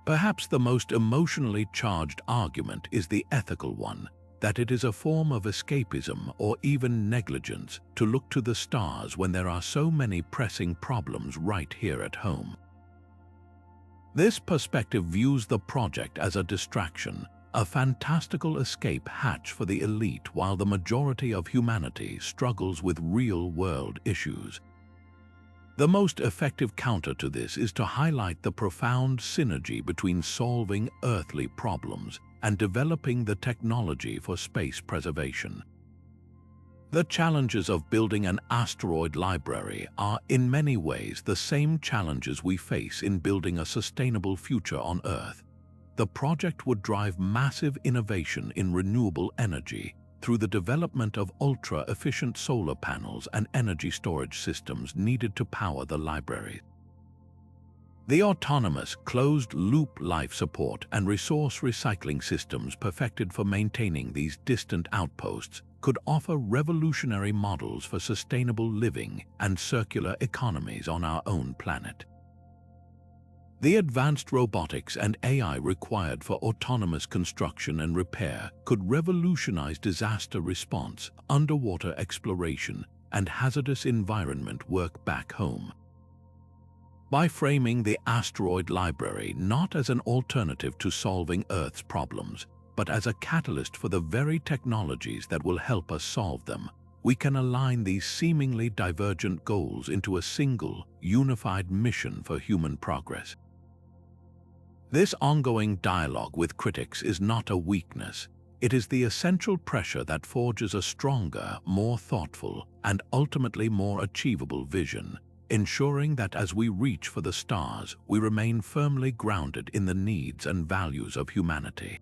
Perhaps the most emotionally charged argument is the ethical one, that it is a form of escapism or even negligence to look to the stars when there are so many pressing problems right here at home. This perspective views the project as a distraction, a fantastical escape hatch for the elite, while the majority of humanity struggles with real-world issues. The most effective counter to this is to highlight the profound synergy between solving earthly problems and developing the technology for space preservation. The challenges of building an asteroid library are in many ways the same challenges we face in building a sustainable future on Earth. the project would drive massive innovation in renewable energy through the development of ultra-efficient solar panels and energy storage systems needed to power the library. The autonomous, closed-loop life support and resource recycling systems perfected for maintaining these distant outposts could offer revolutionary models for sustainable living and circular economies on our own planet. The advanced robotics and AI required for autonomous construction and repair could revolutionize disaster response, underwater exploration, and hazardous environment work back home. By framing the Asteroid Library not as an alternative to solving Earth's problems, but as a catalyst for the very technologies that will help us solve them, we can align these seemingly divergent goals into a single, unified mission for human progress. This ongoing dialogue with critics is not a weakness. It is the essential pressure that forges a stronger, more thoughtful, and ultimately more achievable vision, ensuring that as we reach for the stars, we remain firmly grounded in the needs and values of humanity.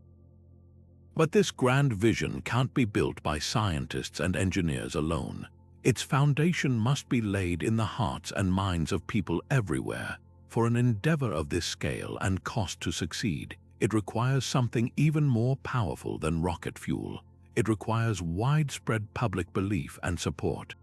But this grand vision can't be built by scientists and engineers alone. Its foundation must be laid in the hearts and minds of people everywhere. For an endeavor of this scale and cost to succeed, it requires something even more powerful than rocket fuel. It requires widespread public belief and support.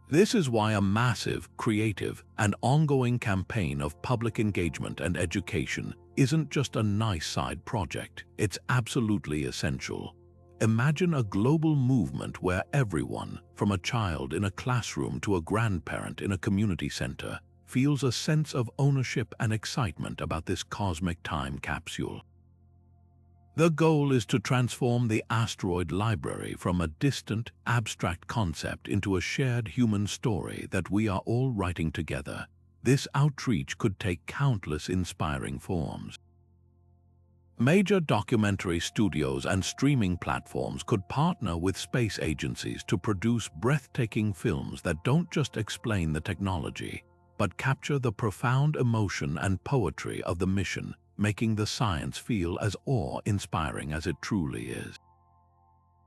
This is why a massive, creative, and ongoing campaign of public engagement and education isn't just a nice side project, it's absolutely essential. Imagine a global movement where everyone, from a child in a classroom to a grandparent in a community center, feels a sense of ownership and excitement about this cosmic time capsule. The goal is to transform the Asteroid Library from a distant, abstract concept into a shared human story that we are all writing together. This outreach could take countless inspiring forms. Major documentary studios and streaming platforms could partner with space agencies to produce breathtaking films that don't just explain the technology, but capture the profound emotion and poetry of the mission, making the science feel as awe-inspiring as it truly is.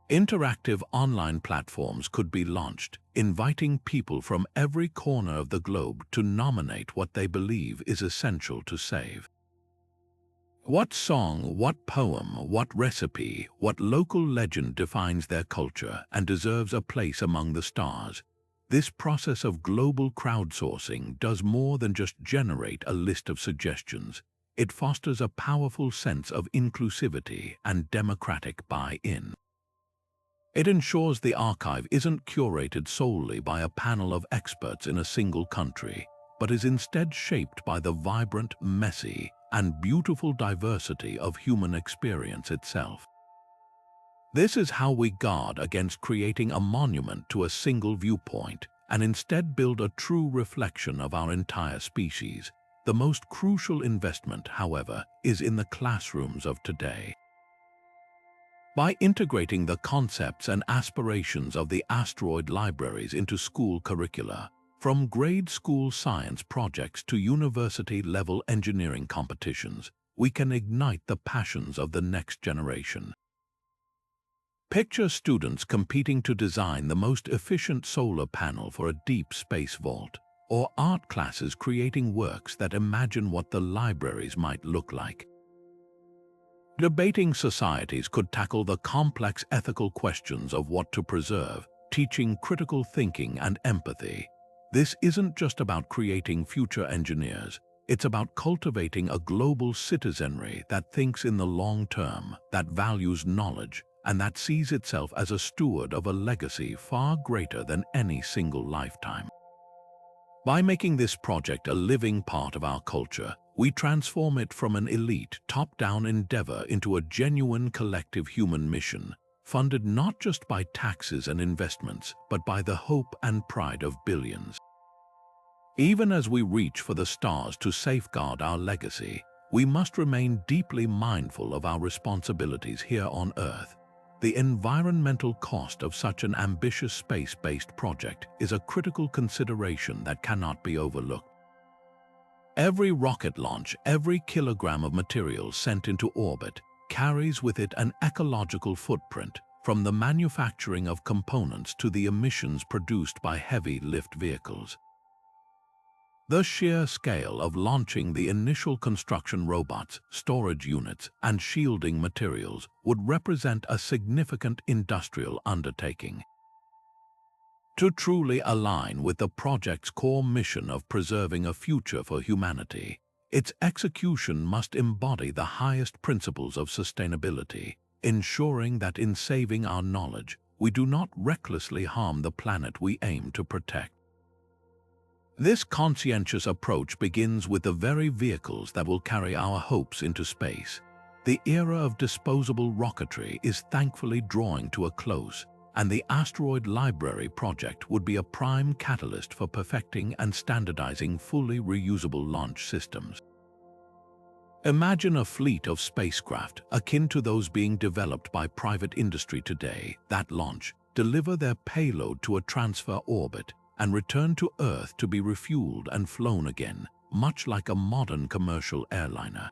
Interactive online platforms could be launched, inviting people from every corner of the globe to nominate what they believe is essential to save. What song, what poem, what recipe, what local legend defines their culture and deserves a place among the stars? This process of global crowdsourcing does more than just generate a list of suggestions. It fosters a powerful sense of inclusivity and democratic buy-in. It ensures the archive isn't curated solely by a panel of experts in a single country, but is instead shaped by the vibrant, messy, and beautiful diversity of human experience itself. This is how we guard against creating a monument to a single viewpoint and instead build a true reflection of our entire species. The most crucial investment, however, is in the classrooms of today. By integrating the concepts and aspirations of the Asteroid Libraries into school curricula, from grade school science projects to university-level engineering competitions, we can ignite the passions of the next generation. Picture students competing to design the most efficient solar panel for a deep space vault, or art classes creating works that imagine what the libraries might look like. Debating societies could tackle the complex ethical questions of what to preserve, teaching critical thinking and empathy. This isn't just about creating future engineers, it's about cultivating a global citizenry that thinks in the long term, that values knowledge, and that sees itself as a steward of a legacy far greater than any single lifetime. By making this project a living part of our culture, we transform it from an elite, top-down endeavor into a genuine collective human mission, funded not just by taxes and investments, but by the hope and pride of billions. Even as we reach for the stars to safeguard our legacy, we must remain deeply mindful of our responsibilities here on Earth. The environmental cost of such an ambitious space-based project is a critical consideration that cannot be overlooked. Every rocket launch, every kilogram of material sent into orbit carries with it an ecological footprint, from the manufacturing of components to the emissions produced by heavy lift vehicles. The sheer scale of launching the initial construction robots, storage units, and shielding materials would represent a significant industrial undertaking. To truly align with the project's core mission of preserving a future for humanity, its execution must embody the highest principles of sustainability, ensuring that in saving our knowledge, we do not recklessly harm the planet we aim to protect. This conscientious approach begins with the very vehicles that will carry our hopes into space. The era of disposable rocketry is thankfully drawing to a close, and the Asteroid Library project would be a prime catalyst for perfecting and standardizing fully reusable launch systems. Imagine a fleet of spacecraft akin to those being developed by private industry today that launch, deliver their payload to a transfer orbit, and return to Earth to be refueled and flown again, much like a modern commercial airliner.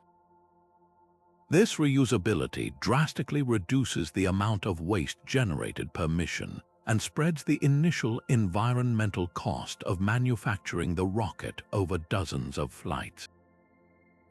This reusability drastically reduces the amount of waste generated per mission and spreads the initial environmental cost of manufacturing the rocket over dozens of flights.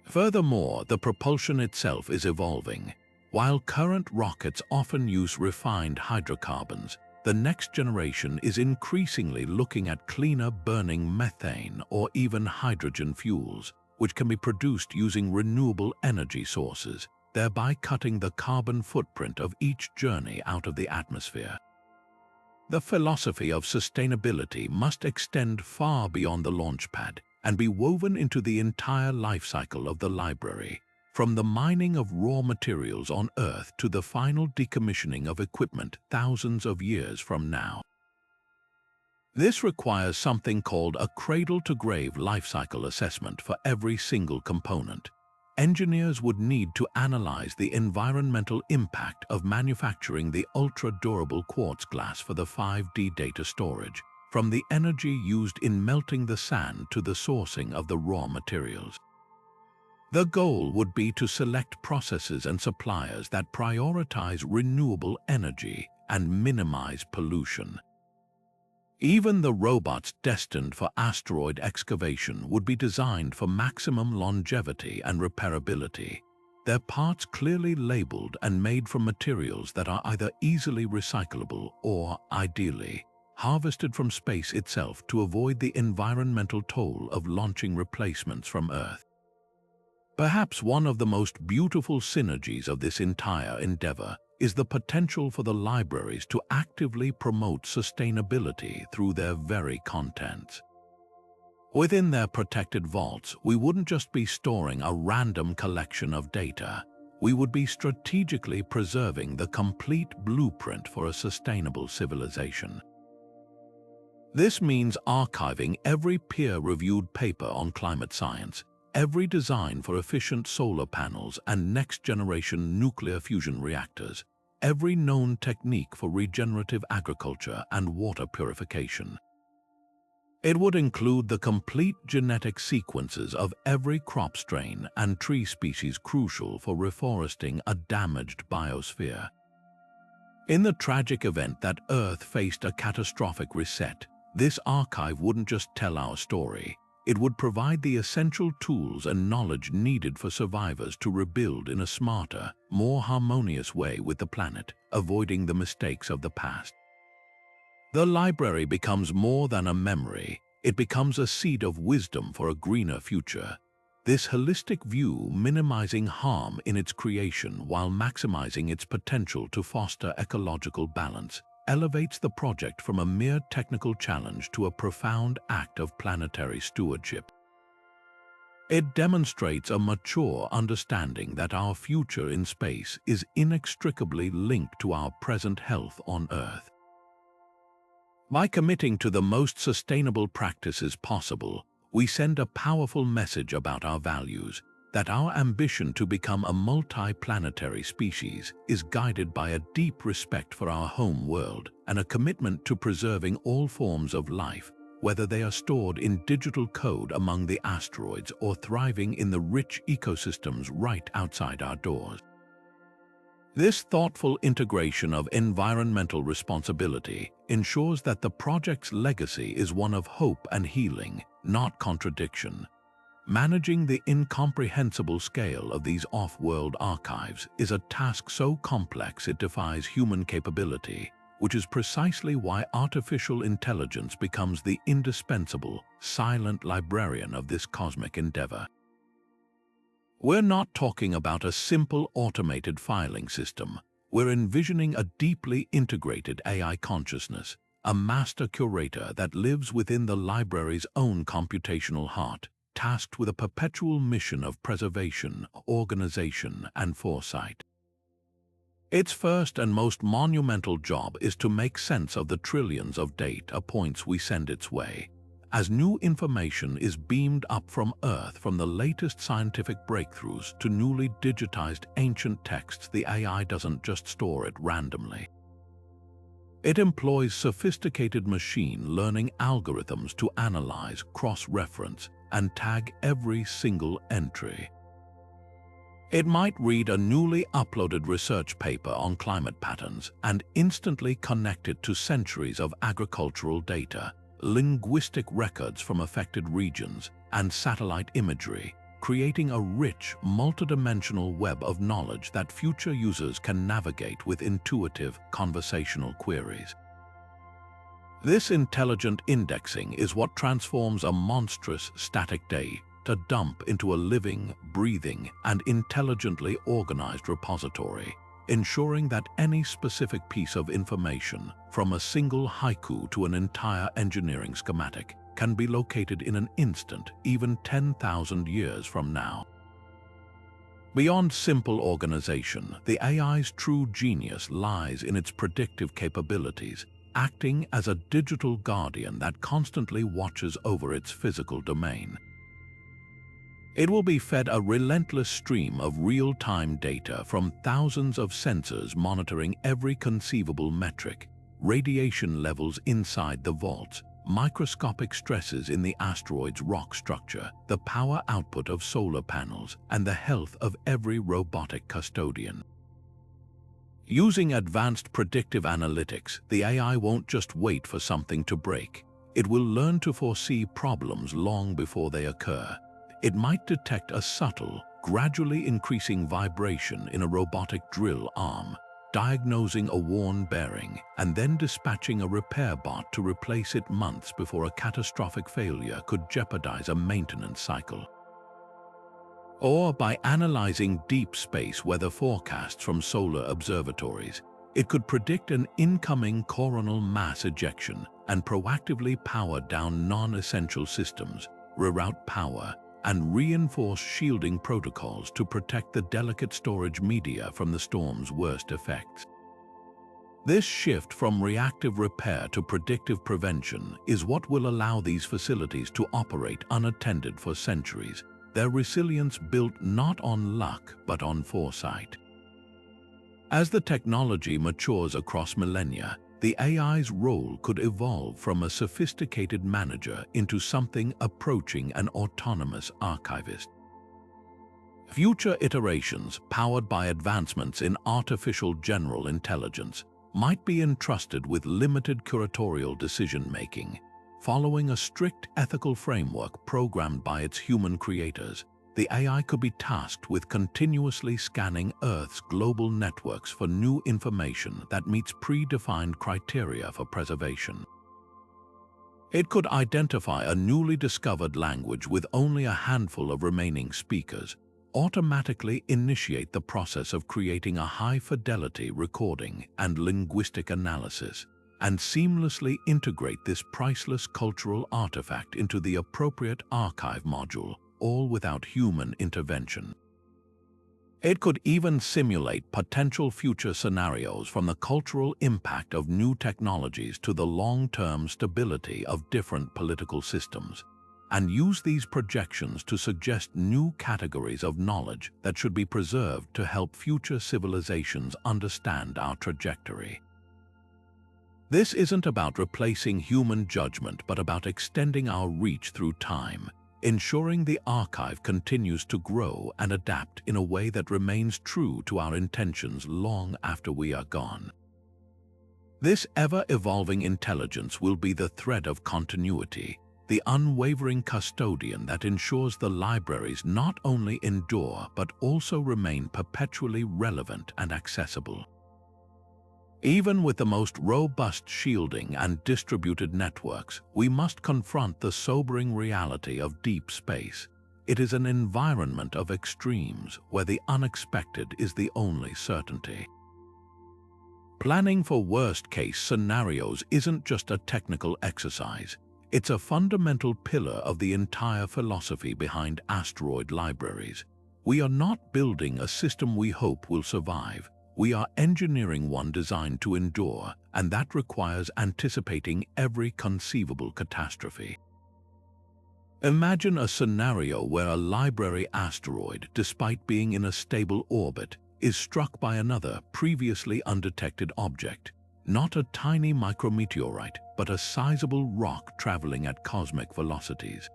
Furthermore, the propulsion itself is evolving. While current rockets often use refined hydrocarbons, the next generation is increasingly looking at cleaner burning methane or even hydrogen fuels, which can be produced using renewable energy sources, thereby cutting the carbon footprint of each journey out of the atmosphere. The philosophy of sustainability must extend far beyond the launch pad and be woven into the entire life cycle of the library, from the mining of raw materials on Earth to the final decommissioning of equipment thousands of years from now. This requires something called a cradle-to-grave life cycle assessment for every single component. Engineers would need to analyze the environmental impact of manufacturing the ultra-durable quartz glass for the 5D data storage, from the energy used in melting the sand to the sourcing of the raw materials. The goal would be to select processes and suppliers that prioritize renewable energy and minimize pollution. Even the robots destined for asteroid excavation would be designed for maximum longevity and repairability, their parts clearly labeled and made from materials that are either easily recyclable or, ideally, harvested from space itself to avoid the environmental toll of launching replacements from Earth. Perhaps one of the most beautiful synergies of this entire endeavor is the potential for the libraries to actively promote sustainability through their very contents. Within their protected vaults, we wouldn't just be storing a random collection of data. We would be strategically preserving the complete blueprint for a sustainable civilization. This means archiving every peer-reviewed paper on climate science, every design for efficient solar panels and next-generation nuclear fusion reactors, every known technique for regenerative agriculture and water purification. It would include the complete genetic sequences of every crop strain and tree species crucial for reforesting a damaged biosphere. In the tragic event that Earth faced a catastrophic reset, this archive wouldn't just tell our story. It would provide the essential tools and knowledge needed for survivors to rebuild in a smarter, more harmonious way with the planet, avoiding the mistakes of the past. The library becomes more than a memory. It becomes a seed of wisdom for a greener future. This holistic view, minimizing harm in its creation while maximizing its potential to foster ecological balance, elevates the project from a mere technical challenge to a profound act of planetary stewardship. It demonstrates a mature understanding that our future in space is inextricably linked to our present health on Earth. By committing to the most sustainable practices possible, we send a powerful message about our values, that our ambition to become a multi-planetary species is guided by a deep respect for our home world and a commitment to preserving all forms of life, whether they are stored in digital code among the asteroids or thriving in the rich ecosystems right outside our doors. This thoughtful integration of environmental responsibility ensures that the project's legacy is one of hope and healing, not contradiction. Managing the incomprehensible scale of these off-world archives is a task so complex it defies human capability, which is precisely why artificial intelligence becomes the indispensable, silent librarian of this cosmic endeavor. We're not talking about a simple automated filing system. We're envisioning a deeply integrated AI consciousness, a master curator that lives within the library's own computational heart, tasked with a perpetual mission of preservation, organization, and foresight. Its first and most monumental job is to make sense of the trillions of data points we send its way. As new information is beamed up from Earth, from the latest scientific breakthroughs to newly digitized ancient texts, the AI doesn't just store it randomly. It employs sophisticated machine learning algorithms to analyze, cross-reference, and tag every single entry. It might read a newly uploaded research paper on climate patterns and instantly connect it to centuries of agricultural data, linguistic records from affected regions, and satellite imagery, creating a rich, multidimensional web of knowledge that future users can navigate with intuitive, conversational queries. This intelligent indexing is what transforms a monstrous static data dump into a living, breathing, and intelligently organized repository, ensuring that any specific piece of information, from a single haiku to an entire engineering schematic, can be located in an instant, even 10,000 years from now. Beyond simple organization, the AI's true genius lies in its predictive capabilities, acting as a digital guardian that constantly watches over its physical domain. It will be fed a relentless stream of real-time data from thousands of sensors monitoring every conceivable metric: radiation levels inside the vaults, microscopic stresses in the asteroid's rock structure, the power output of solar panels, and the health of every robotic custodian. Using advanced predictive analytics, the AI won't just wait for something to break. It will learn to foresee problems long before they occur. It might detect a subtle, gradually increasing vibration in a robotic drill arm, diagnosing a worn bearing, and then dispatching a repair bot to replace it months before a catastrophic failure could jeopardize a maintenance cycle. Or by analyzing deep space weather forecasts from solar observatories, it could predict an incoming coronal mass ejection and proactively power down non-essential systems, reroute power, and reinforce shielding protocols to protect the delicate storage media from the storm's worst effects. This shift from reactive repair to predictive prevention is what will allow these facilities to operate unattended for centuries, their resilience built not on luck but on foresight. As the technology matures across millennia, the AI's role could evolve from a sophisticated manager into something approaching an autonomous archivist. Future iterations, powered by advancements in artificial general intelligence, might be entrusted with limited curatorial decision-making. Following a strict ethical framework programmed by its human creators, the AI could be tasked with continuously scanning Earth's global networks for new information that meets predefined criteria for preservation. It could identify a newly discovered language with only a handful of remaining speakers, automatically initiate the process of creating a high-fidelity recording and linguistic analysis, and seamlessly integrate this priceless cultural artifact into the appropriate archive module, all without human intervention. It could even simulate potential future scenarios, from the cultural impact of new technologies to the long-term stability of different political systems, and use these projections to suggest new categories of knowledge that should be preserved to help future civilizations understand our trajectory. This isn't about replacing human judgment, but about extending our reach through time, ensuring the archive continues to grow and adapt in a way that remains true to our intentions long after we are gone. This ever-evolving intelligence will be the thread of continuity, the unwavering custodian that ensures the libraries not only endure but also remain perpetually relevant and accessible. Even with the most robust shielding and distributed networks, we must confront the sobering reality of deep space. It is an environment of extremes where the unexpected is the only certainty. Planning for worst-case scenarios isn't just a technical exercise. It's a fundamental pillar of the entire philosophy behind Asteroid Libraries. We are not building a system we hope will survive. We are engineering one designed to endure, and that requires anticipating every conceivable catastrophe. Imagine a scenario where a library asteroid, despite being in a stable orbit, is struck by another previously undetected object, not a tiny micrometeorite, but a sizable rock traveling at cosmic velocities.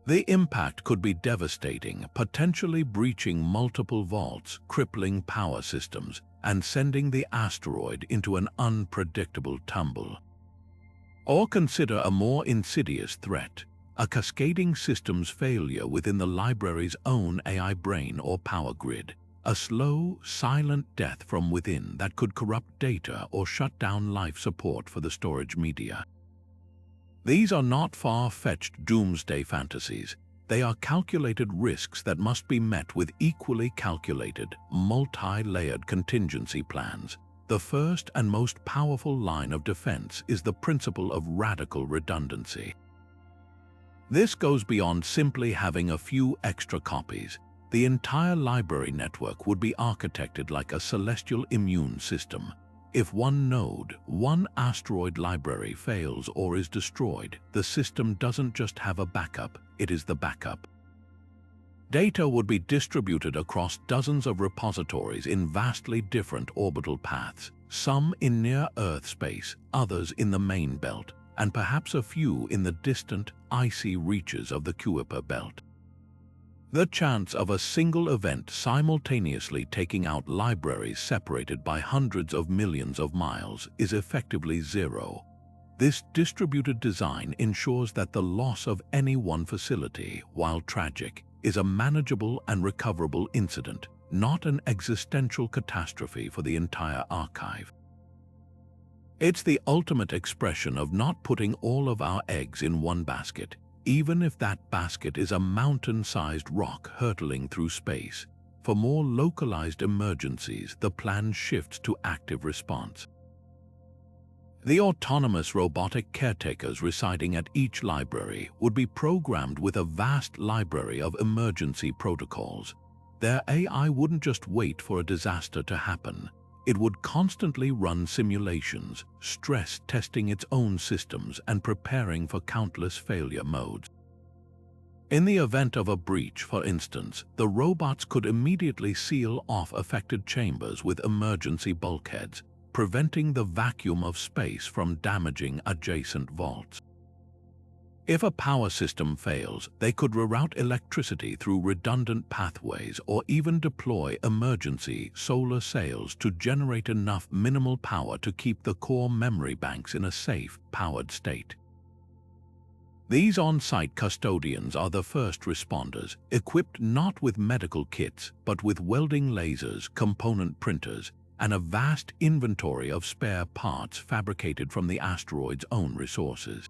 The impact could be devastating, potentially breaching multiple vaults, crippling power systems, and sending the asteroid into an unpredictable tumble. Or consider a more insidious threat, a cascading systems failure within the library's own AI brain or power grid. A slow, silent death from within that could corrupt data or shut down life support for the storage media. These are not far-fetched doomsday fantasies. They are calculated risks that must be met with equally calculated, multi-layered contingency plans. The first and most powerful line of defense is the principle of radical redundancy. This goes beyond simply having a few extra copies. The entire library network would be architected like a celestial immune system. If one node, one asteroid library fails or is destroyed, the system doesn't just have a backup, it is the backup. Data would be distributed across dozens of repositories in vastly different orbital paths, some in near-Earth space, others in the main belt, and perhaps a few in the distant, icy reaches of the Kuiper belt. The chance of a single event simultaneously taking out libraries separated by hundreds of millions of miles is effectively zero. This distributed design ensures that the loss of any one facility, while tragic, is a manageable and recoverable incident, not an existential catastrophe for the entire archive. It's the ultimate expression of not putting all of our eggs in one basket, even if that basket is a mountain-sized rock hurtling through space. For more localized emergencies, the plan shifts to active response. The autonomous robotic caretakers residing at each library would be programmed with a vast library of emergency protocols. Their AI wouldn't just wait for a disaster to happen. It would constantly run simulations, stress testing its own systems and preparing for countless failure modes. In the event of a breach, for instance, the robots could immediately seal off affected chambers with emergency bulkheads, preventing the vacuum of space from damaging adjacent vaults. If a power system fails, they could reroute electricity through redundant pathways or even deploy emergency solar sails to generate enough minimal power to keep the core memory banks in a safe, powered state. These on-site custodians are the first responders, equipped not with medical kits, but with welding lasers, component printers, and a vast inventory of spare parts fabricated from the asteroid's own resources.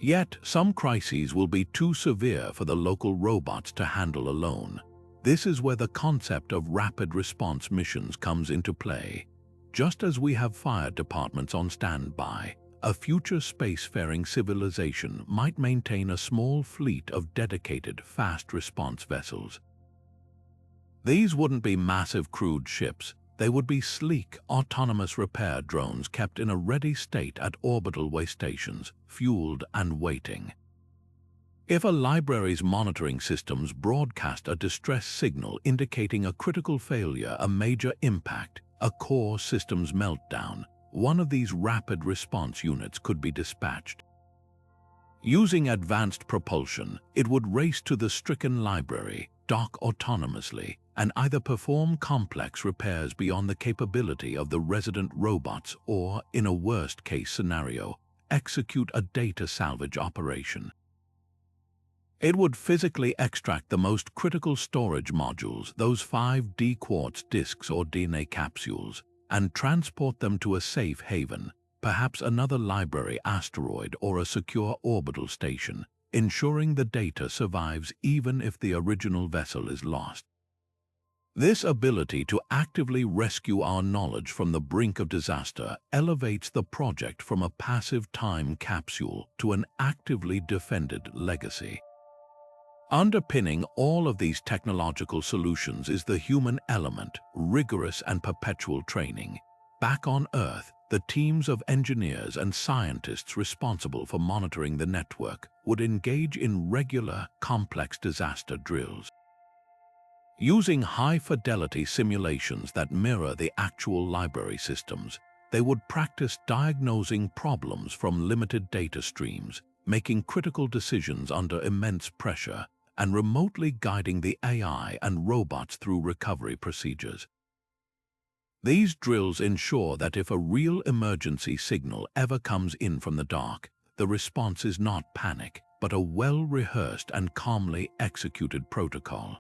Yet, some crises will be too severe for the local robots to handle alone. This is where the concept of rapid response missions comes into play. Just as we have fire departments on standby, a future spacefaring civilization might maintain a small fleet of dedicated fast response vessels. These wouldn't be massive crewed ships. They would be sleek, autonomous repair drones kept in a ready state at orbital way stations, fueled and waiting. If a library's monitoring systems broadcast a distress signal indicating a critical failure, a major impact, a core systems meltdown, one of these rapid response units could be dispatched. Using advanced propulsion, it would race to the stricken library, dock autonomously, and either perform complex repairs beyond the capability of the resident robots or, in a worst-case scenario, execute a data salvage operation. It would physically extract the most critical storage modules, those 5D quartz disks or DNA capsules, and transport them to a safe haven, perhaps another library asteroid or a secure orbital station, ensuring the data survives even if the original vessel is lost. This ability to actively rescue our knowledge from the brink of disaster elevates the project from a passive time capsule to an actively defended legacy. Underpinning all of these technological solutions is the human element, rigorous and perpetual training. Back on Earth, the teams of engineers and scientists responsible for monitoring the network would engage in regular, complex disaster drills. Using high-fidelity simulations that mirror the actual library systems, they would practice diagnosing problems from limited data streams, making critical decisions under immense pressure, and remotely guiding the AI and robots through recovery procedures. These drills ensure that if a real emergency signal ever comes in from the dark, the response is not panic, but a well-rehearsed and calmly executed protocol.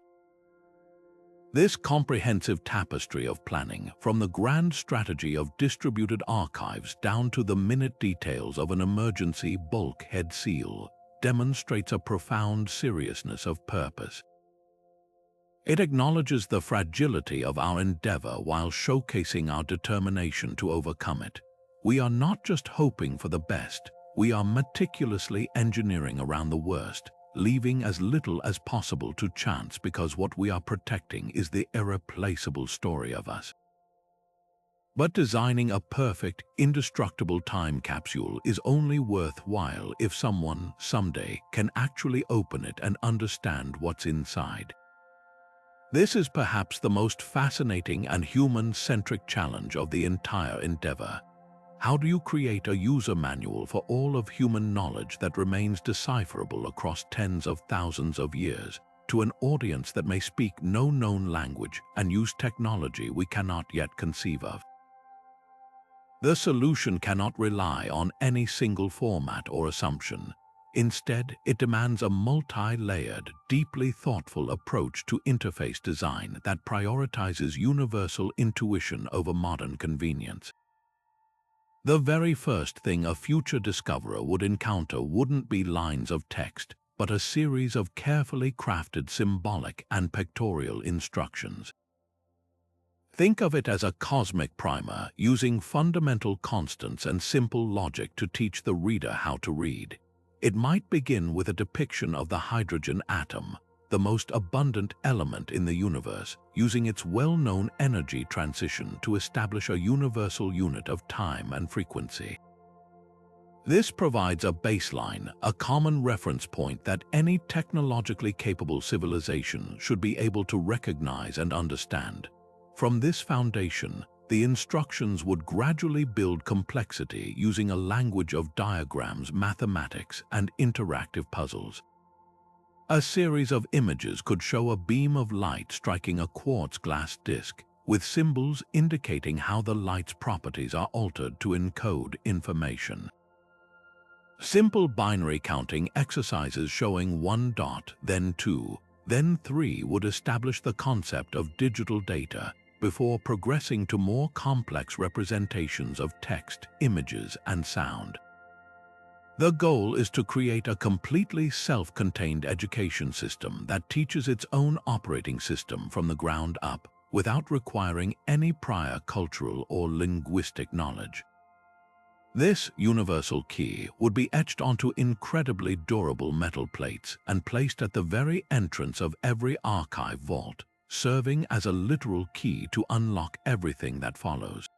This comprehensive tapestry of planning, from the grand strategy of distributed archives down to the minute details of an emergency bulkhead seal, demonstrates a profound seriousness of purpose. It acknowledges the fragility of our endeavor while showcasing our determination to overcome it. We are not just hoping for the best, we are meticulously engineering around the worst, leaving as little as possible to chance because what we are protecting is the irreplaceable story of us. But designing a perfect, indestructible time capsule is only worthwhile if someone, someday, can actually open it and understand what's inside. This is perhaps the most fascinating and human-centric challenge of the entire endeavor. How do you create a user manual for all of human knowledge that remains decipherable across tens of thousands of years to an audience that may speak no known language and use technology we cannot yet conceive of? The solution cannot rely on any single format or assumption. Instead, it demands a multi-layered, deeply thoughtful approach to interface design that prioritizes universal intuition over modern convenience. The very first thing a future discoverer would encounter wouldn't be lines of text, but a series of carefully crafted symbolic and pictorial instructions. Think of it as a cosmic primer, using fundamental constants and simple logic to teach the reader how to read. It might begin with a depiction of the hydrogen atom, the most abundant element in the universe, using its well-known energy transition to establish a universal unit of time and frequency. This provides a baseline, a common reference point that any technologically capable civilization should be able to recognize and understand. From this foundation, the instructions would gradually build complexity using a language of diagrams, mathematics, and interactive puzzles. A series of images could show a beam of light striking a quartz glass disk, with symbols indicating how the light's properties are altered to encode information. Simple binary counting exercises showing 1 dot, then 2, then 3 would establish the concept of digital data before progressing to more complex representations of text, images, and sound. The goal is to create a completely self-contained education system that teaches its own operating system from the ground up, without requiring any prior cultural or linguistic knowledge. This universal key would be etched onto incredibly durable metal plates and placed at the very entrance of every archive vault, serving as a literal key to unlock everything that follows.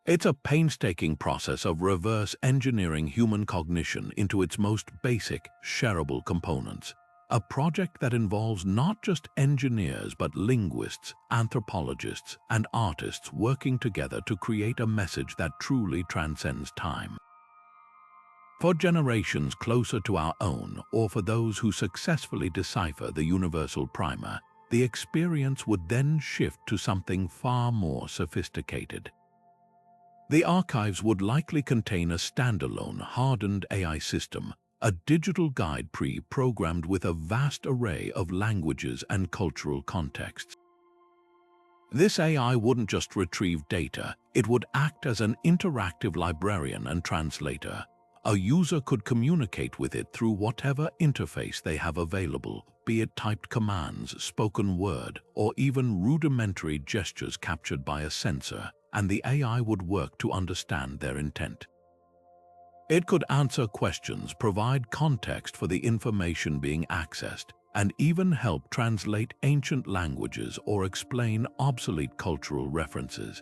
It's a painstaking process of reverse engineering human cognition into its most basic, shareable components, a project that involves not just engineers but linguists, anthropologists, and artists working together to create a message that truly transcends time. For generations closer to our own, or for those who successfully decipher the universal primer, the experience would then shift to something far more sophisticated. The archives would likely contain a standalone, hardened AI system, a digital guide pre-programmed with a vast array of languages and cultural contexts. This AI wouldn't just retrieve data, it would act as an interactive librarian and translator. A user could communicate with it through whatever interface they have available, be it typed commands, spoken word, or even rudimentary gestures captured by a sensor, and the AI would work to understand their intent. It could answer questions, provide context for the information being accessed, and even help translate ancient languages or explain obsolete cultural references.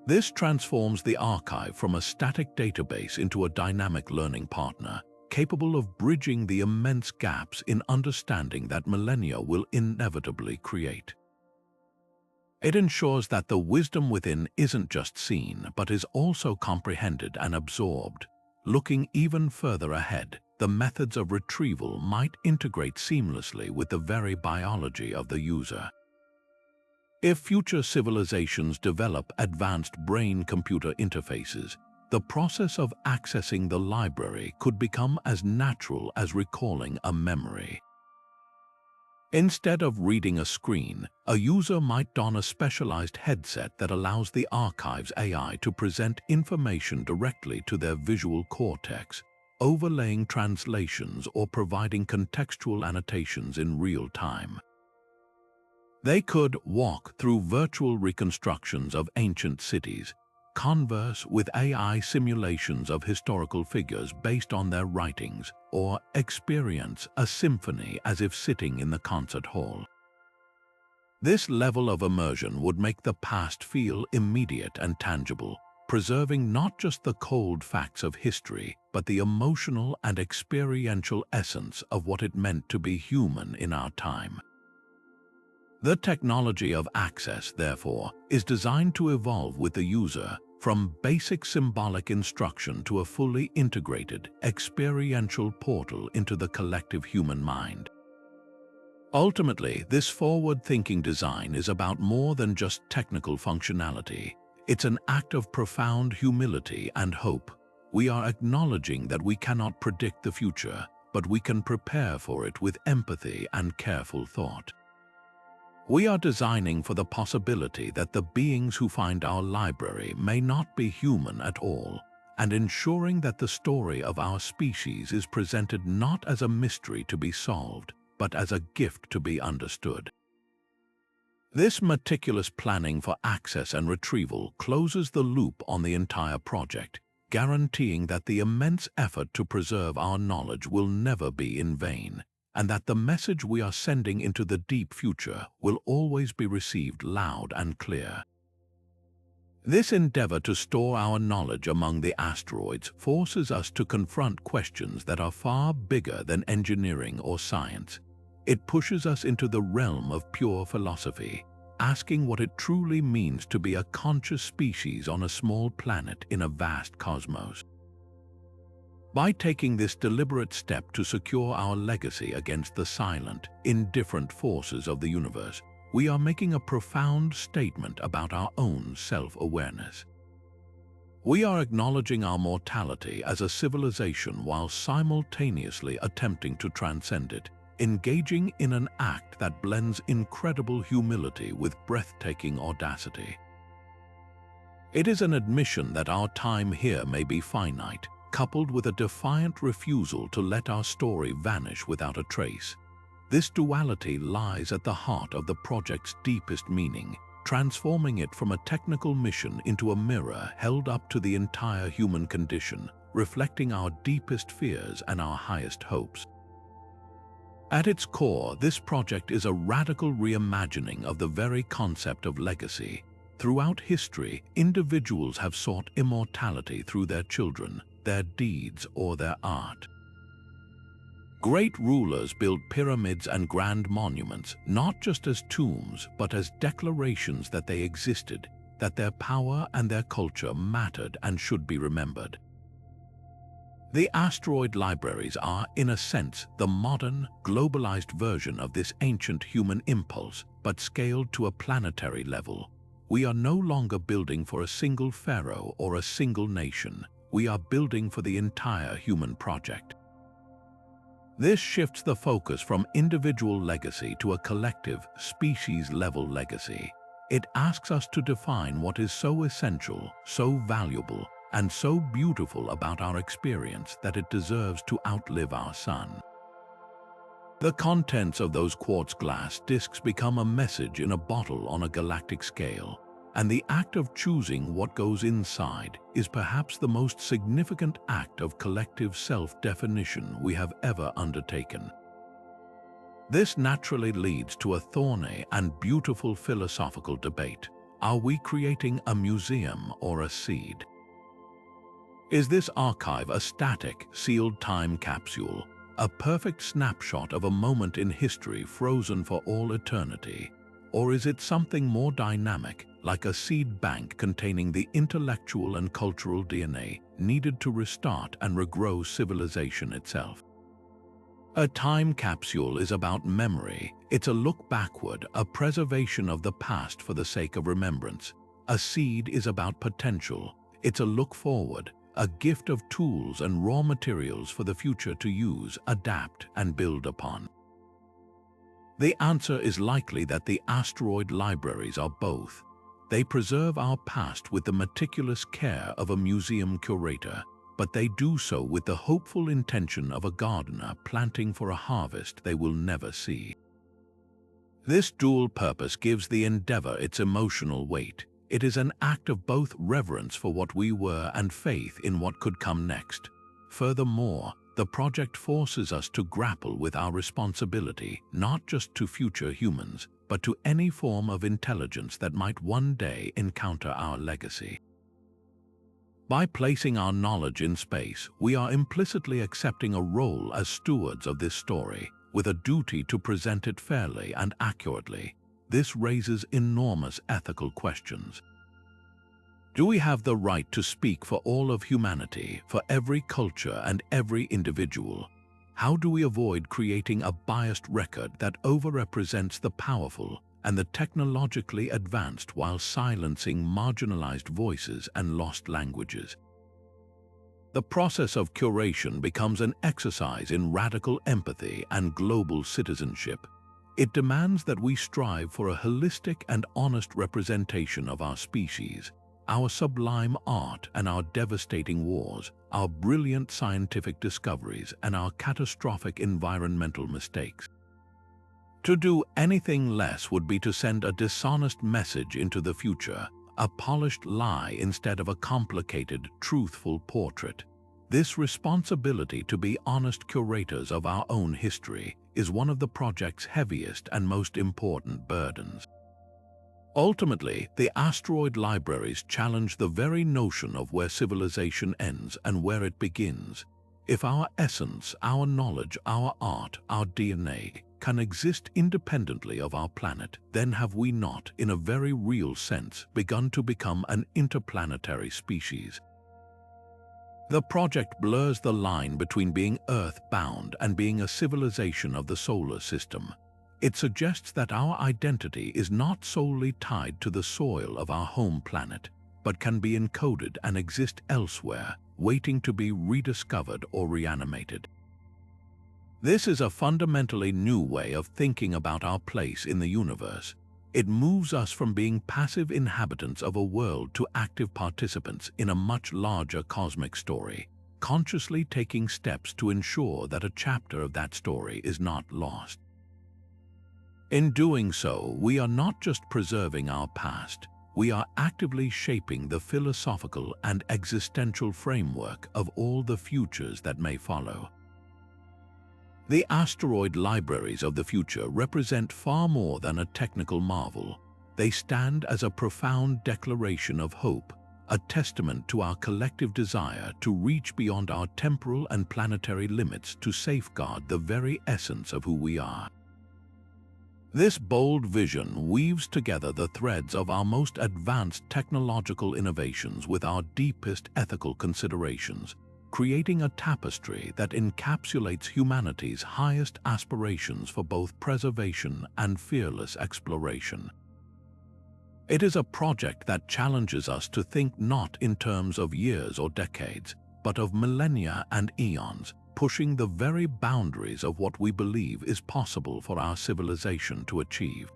This transforms the archive from a static database into a dynamic learning partner, capable of bridging the immense gaps in understanding that Millennia will inevitably create. It ensures that the wisdom within isn't just seen, but is also comprehended and absorbed. Looking even further ahead, the methods of retrieval might integrate seamlessly with the very biology of the user. If future civilizations develop advanced brain-computer interfaces, the process of accessing the library could become as natural as recalling a memory. Instead of reading a screen, a user might don a specialized headset that allows the archive's AI to present information directly to their visual cortex, overlaying translations or providing contextual annotations in real time. They could walk through virtual reconstructions of ancient cities, converse with AI simulations of historical figures based on their writings, or experience a symphony as if sitting in the concert hall. This level of immersion would make the past feel immediate and tangible, preserving not just the cold facts of history, but the emotional and experiential essence of what it meant to be human in our time. The technology of access, therefore, is designed to evolve with the user, from basic symbolic instruction to a fully integrated, experiential portal into the collective human mind. Ultimately, this forward-thinking design is about more than just technical functionality. It's an act of profound humility and hope. We are acknowledging that we cannot predict the future, but we can prepare for it with empathy and careful thought. We are designing for the possibility that the beings who find our library may not be human at all, and ensuring that the story of our species is presented not as a mystery to be solved, but as a gift to be understood. This meticulous planning for access and retrieval closes the loop on the entire project, guaranteeing that the immense effort to preserve our knowledge will never be in vain, and that the message we are sending into the deep future will always be received loud and clear. This endeavor to store our knowledge among the asteroids forces us to confront questions that are far bigger than engineering or science. It pushes us into the realm of pure philosophy, asking what it truly means to be a conscious species on a small planet in a vast cosmos. By taking this deliberate step to secure our legacy against the silent, indifferent forces of the universe, we are making a profound statement about our own self-awareness. We are acknowledging our mortality as a civilization while simultaneously attempting to transcend it, engaging in an act that blends incredible humility with breathtaking audacity. It is an admission that our time here may be finite, coupled with a defiant refusal to let our story vanish without a trace. This duality lies at the heart of the project's deepest meaning, transforming it from a technical mission into a mirror held up to the entire human condition, reflecting our deepest fears and our highest hopes. At its core, this project is a radical reimagining of the very concept of legacy. Throughout history, individuals have sought immortality through their children, their deeds, or their art. Great rulers built pyramids and grand monuments, not just as tombs, but as declarations that they existed, that their power and their culture mattered and should be remembered. The asteroid libraries are, in a sense, the modern, globalized version of this ancient human impulse, but scaled to a planetary level. We are no longer building for a single pharaoh or a single nation. We are building for the entire human project. This shifts the focus from individual legacy to a collective, species-level legacy. It asks us to define what is so essential, so valuable, and so beautiful about our experience that it deserves to outlive our sun. The contents of those quartz glass discs become a message in a bottle on a galactic scale, and the act of choosing what goes inside is perhaps the most significant act of collective self-definition we have ever undertaken. This naturally leads to a thorny and beautiful philosophical debate. Are we creating a museum or a seed? Is this archive a static, sealed time capsule, a perfect snapshot of a moment in history frozen for all eternity? Or is it something more dynamic, like a seed bank containing the intellectual and cultural DNA needed to restart and regrow civilization itself? A time capsule is about memory. It's a look backward, a preservation of the past for the sake of remembrance. A seed is about potential. It's a look forward, a gift of tools and raw materials for the future to use, adapt, and build upon. The answer is likely that the asteroid libraries are both. They preserve our past with the meticulous care of a museum curator, but they do so with the hopeful intention of a gardener planting for a harvest they will never see. This dual purpose gives the endeavor its emotional weight. It is an act of both reverence for what we were and faith in what could come next. Furthermore, the project forces us to grapple with our responsibility, not just to future humans, but to any form of intelligence that might one day encounter our legacy. By placing our knowledge in space, we are implicitly accepting a role as stewards of this story, with a duty to present it fairly and accurately. This raises enormous ethical questions. Do we have the right to speak for all of humanity, for every culture and every individual? How do we avoid creating a biased record that overrepresents the powerful and the technologically advanced while silencing marginalized voices and lost languages? The process of curation becomes an exercise in radical empathy and global citizenship. It demands that we strive for a holistic and honest representation of our species, our sublime art and our devastating wars, our brilliant scientific discoveries and our catastrophic environmental mistakes. To do anything less would be to send a dishonest message into the future, a polished lie instead of a complicated, truthful portrait. This responsibility to be honest curators of our own history is one of the project's heaviest and most important burdens. Ultimately, the asteroid libraries challenge the very notion of where civilization ends and where it begins. If our essence, our knowledge, our art, our DNA can exist independently of our planet, then have we not, in a very real sense, begun to become an interplanetary species? The project blurs the line between being Earth-bound and being a civilization of the solar system. It suggests that our identity is not solely tied to the soil of our home planet, but can be encoded and exist elsewhere, waiting to be rediscovered or reanimated. This is a fundamentally new way of thinking about our place in the universe. It moves us from being passive inhabitants of a world to active participants in a much larger cosmic story, consciously taking steps to ensure that a chapter of that story is not lost. In doing so, we are not just preserving our past, we are actively shaping the philosophical and existential framework of all the futures that may follow. The asteroid libraries of the future represent far more than a technical marvel. They stand as a profound declaration of hope, a testament to our collective desire to reach beyond our temporal and planetary limits to safeguard the very essence of who we are. This bold vision weaves together the threads of our most advanced technological innovations with our deepest ethical considerations, creating a tapestry that encapsulates humanity's highest aspirations for both preservation and fearless exploration. It is a project that challenges us to think not in terms of years or decades, but of millennia and eons, pushing the very boundaries of what we believe is possible for our civilization to achieve.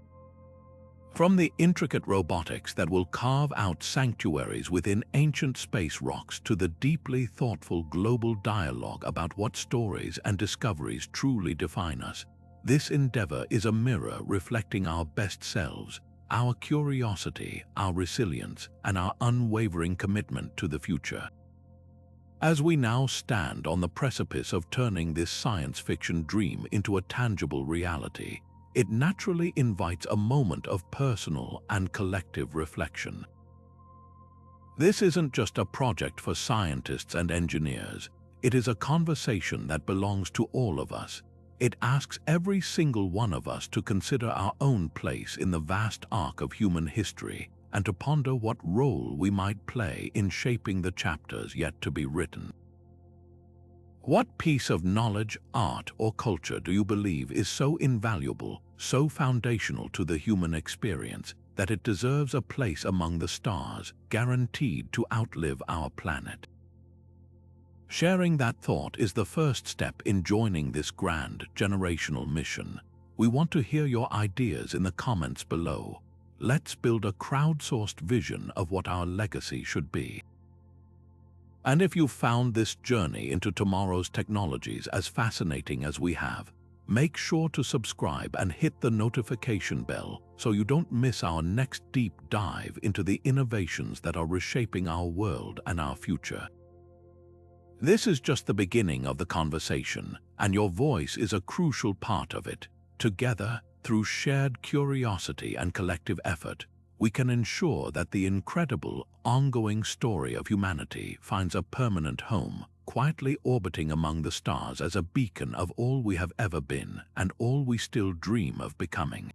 From the intricate robotics that will carve out sanctuaries within ancient space rocks to the deeply thoughtful global dialogue about what stories and discoveries truly define us, this endeavor is a mirror reflecting our best selves, our curiosity, our resilience, and our unwavering commitment to the future. As we now stand on the precipice of turning this science fiction dream into a tangible reality, it naturally invites a moment of personal and collective reflection. This isn't just a project for scientists and engineers. It is a conversation that belongs to all of us. It asks every single one of us to consider our own place in the vast arc of human history and to ponder what role we might play in shaping the chapters yet to be written. What piece of knowledge, art, or culture do you believe is so invaluable, so foundational to the human experience, that it deserves a place among the stars, guaranteed to outlive our planet? Sharing that thought is the first step in joining this grand generational mission. We want to hear your ideas in the comments below. Let's build a crowdsourced vision of what our legacy should be. And if you've found this journey into tomorrow's technologies as fascinating as we have, make sure to subscribe and hit the notification bell so you don't miss our next deep dive into the innovations that are reshaping our world and our future. This is just the beginning of the conversation, and your voice is a crucial part of it. Together, through shared curiosity and collective effort, we can ensure that the incredible, ongoing story of humanity finds a permanent home, quietly orbiting among the stars as a beacon of all we have ever been and all we still dream of becoming.